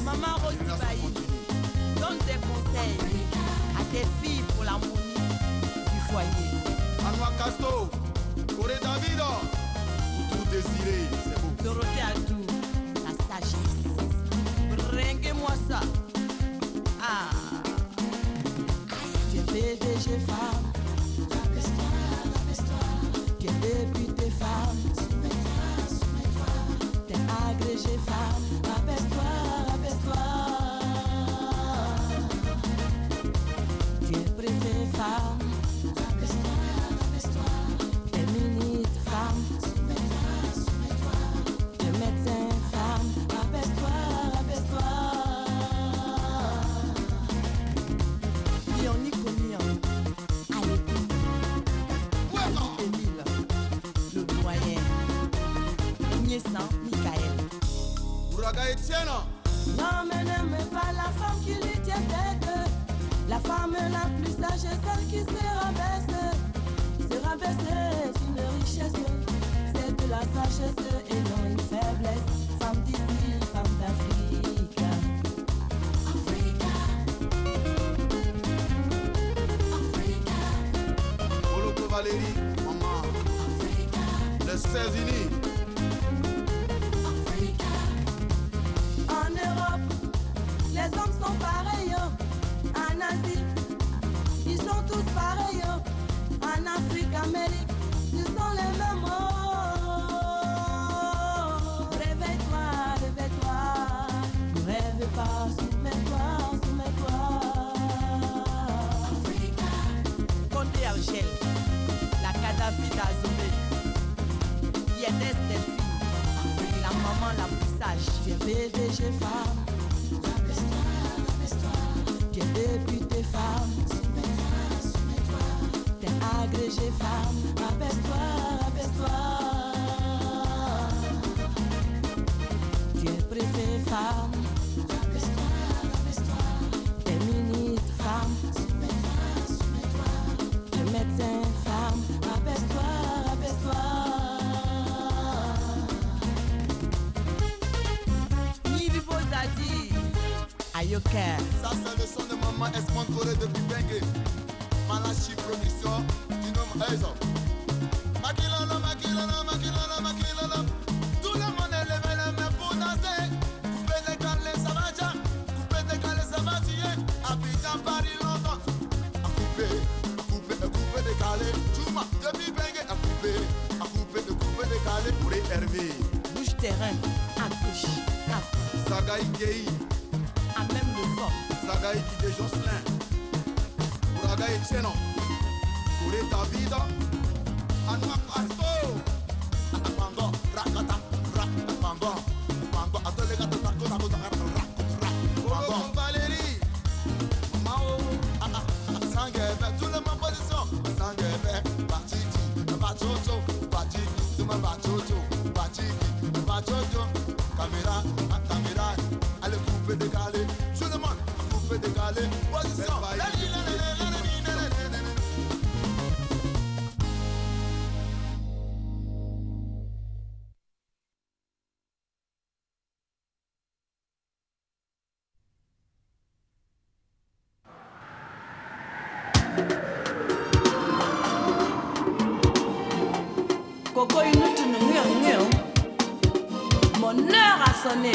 Maman Rosy Bailly, donne des conseils à tes filles pour l'harmonie du foyer. Anouar Casto, Corée David, tout désiré, c'est beau. Dorothée Adou, la sagesse. Bringuez-moi ça. Ah, tu es PDG femme. Tu es député femme. Tu es agrégé femme. Abaisse-toi, abaisse-toi. Tu es préfet femme. Tu es ministre femme. Tu es médecin femme. Abaisse-toi, abaisse-toi. Michael. Bouraga Etienne. L'homme n'aime pas la femme qui lui tient tête. La femme la plus sage est celle qui se rabaisse. Se rabaisser est une richesse, c'est de la sagesse et non une faiblesse. Femme d'ici, femme d'Afrique. Moloko Valérie, maman. Les États-Unis. En Europe, les hommes sont pareils. En Asie, ils sont tous pareils. En Afrique, Amérique, ce sont les mêmes. Réveille-toi, réveille-toi. Ne rêve pas, soumets-toi, soumets-toi. Condé Argel, la Kadhafi d'Azomé, Yédes Delphine, la maman la plus sage. Tu es PDG femme, rabaisse-toi, rabaisse-toi. Tu es député femme, soumets-toi, soumets-toi. T'es agrégé femme, rabaisse-toi, rabaisse-toi. Tu es préfet femme, rabaisse-toi, rabaisse-toi. T'es ministre femme, soumets-toi, soumets-toi. T'es médecin femme, rabaisse-toi, rabaisse-toi. Nivi Bozadi, Ayoker. Ça c'est le son de maman Esmond Corée depuis Bengue. Malachi Production du nom Ezo. Makilolo, makilolo, makilolo, makilolo. Tout le monde est levé les mains pour danser. Coupé, décalé, ça va déjà. Coupé, décalé, ça va tuer. Abidjan, Paris, London. À couper, décalé. Chouma, depuis Bengue. À couper, décalé. Pour les Hervé. Bouge terrain, à gauche, à droite. Sagaï Gueye. À même le fort. Sagaï Kide Jocelyn. Uragaï Tcheno. Kure David. Anouak Asto. Atapango. Rakata. Pango. Pango. Atole gata tako tako tako Pango. Valérie. Mao. Sangueve. Tout le monde position. Sangueve. Batiti. Bachocho. Batiti. Tuma bachocho. Batiti. Bachocho. Caméra. Caméra. Allez couper décalé. Tout le monde. Couper décalé. Position. Coco, une autre, mon heure a sonné.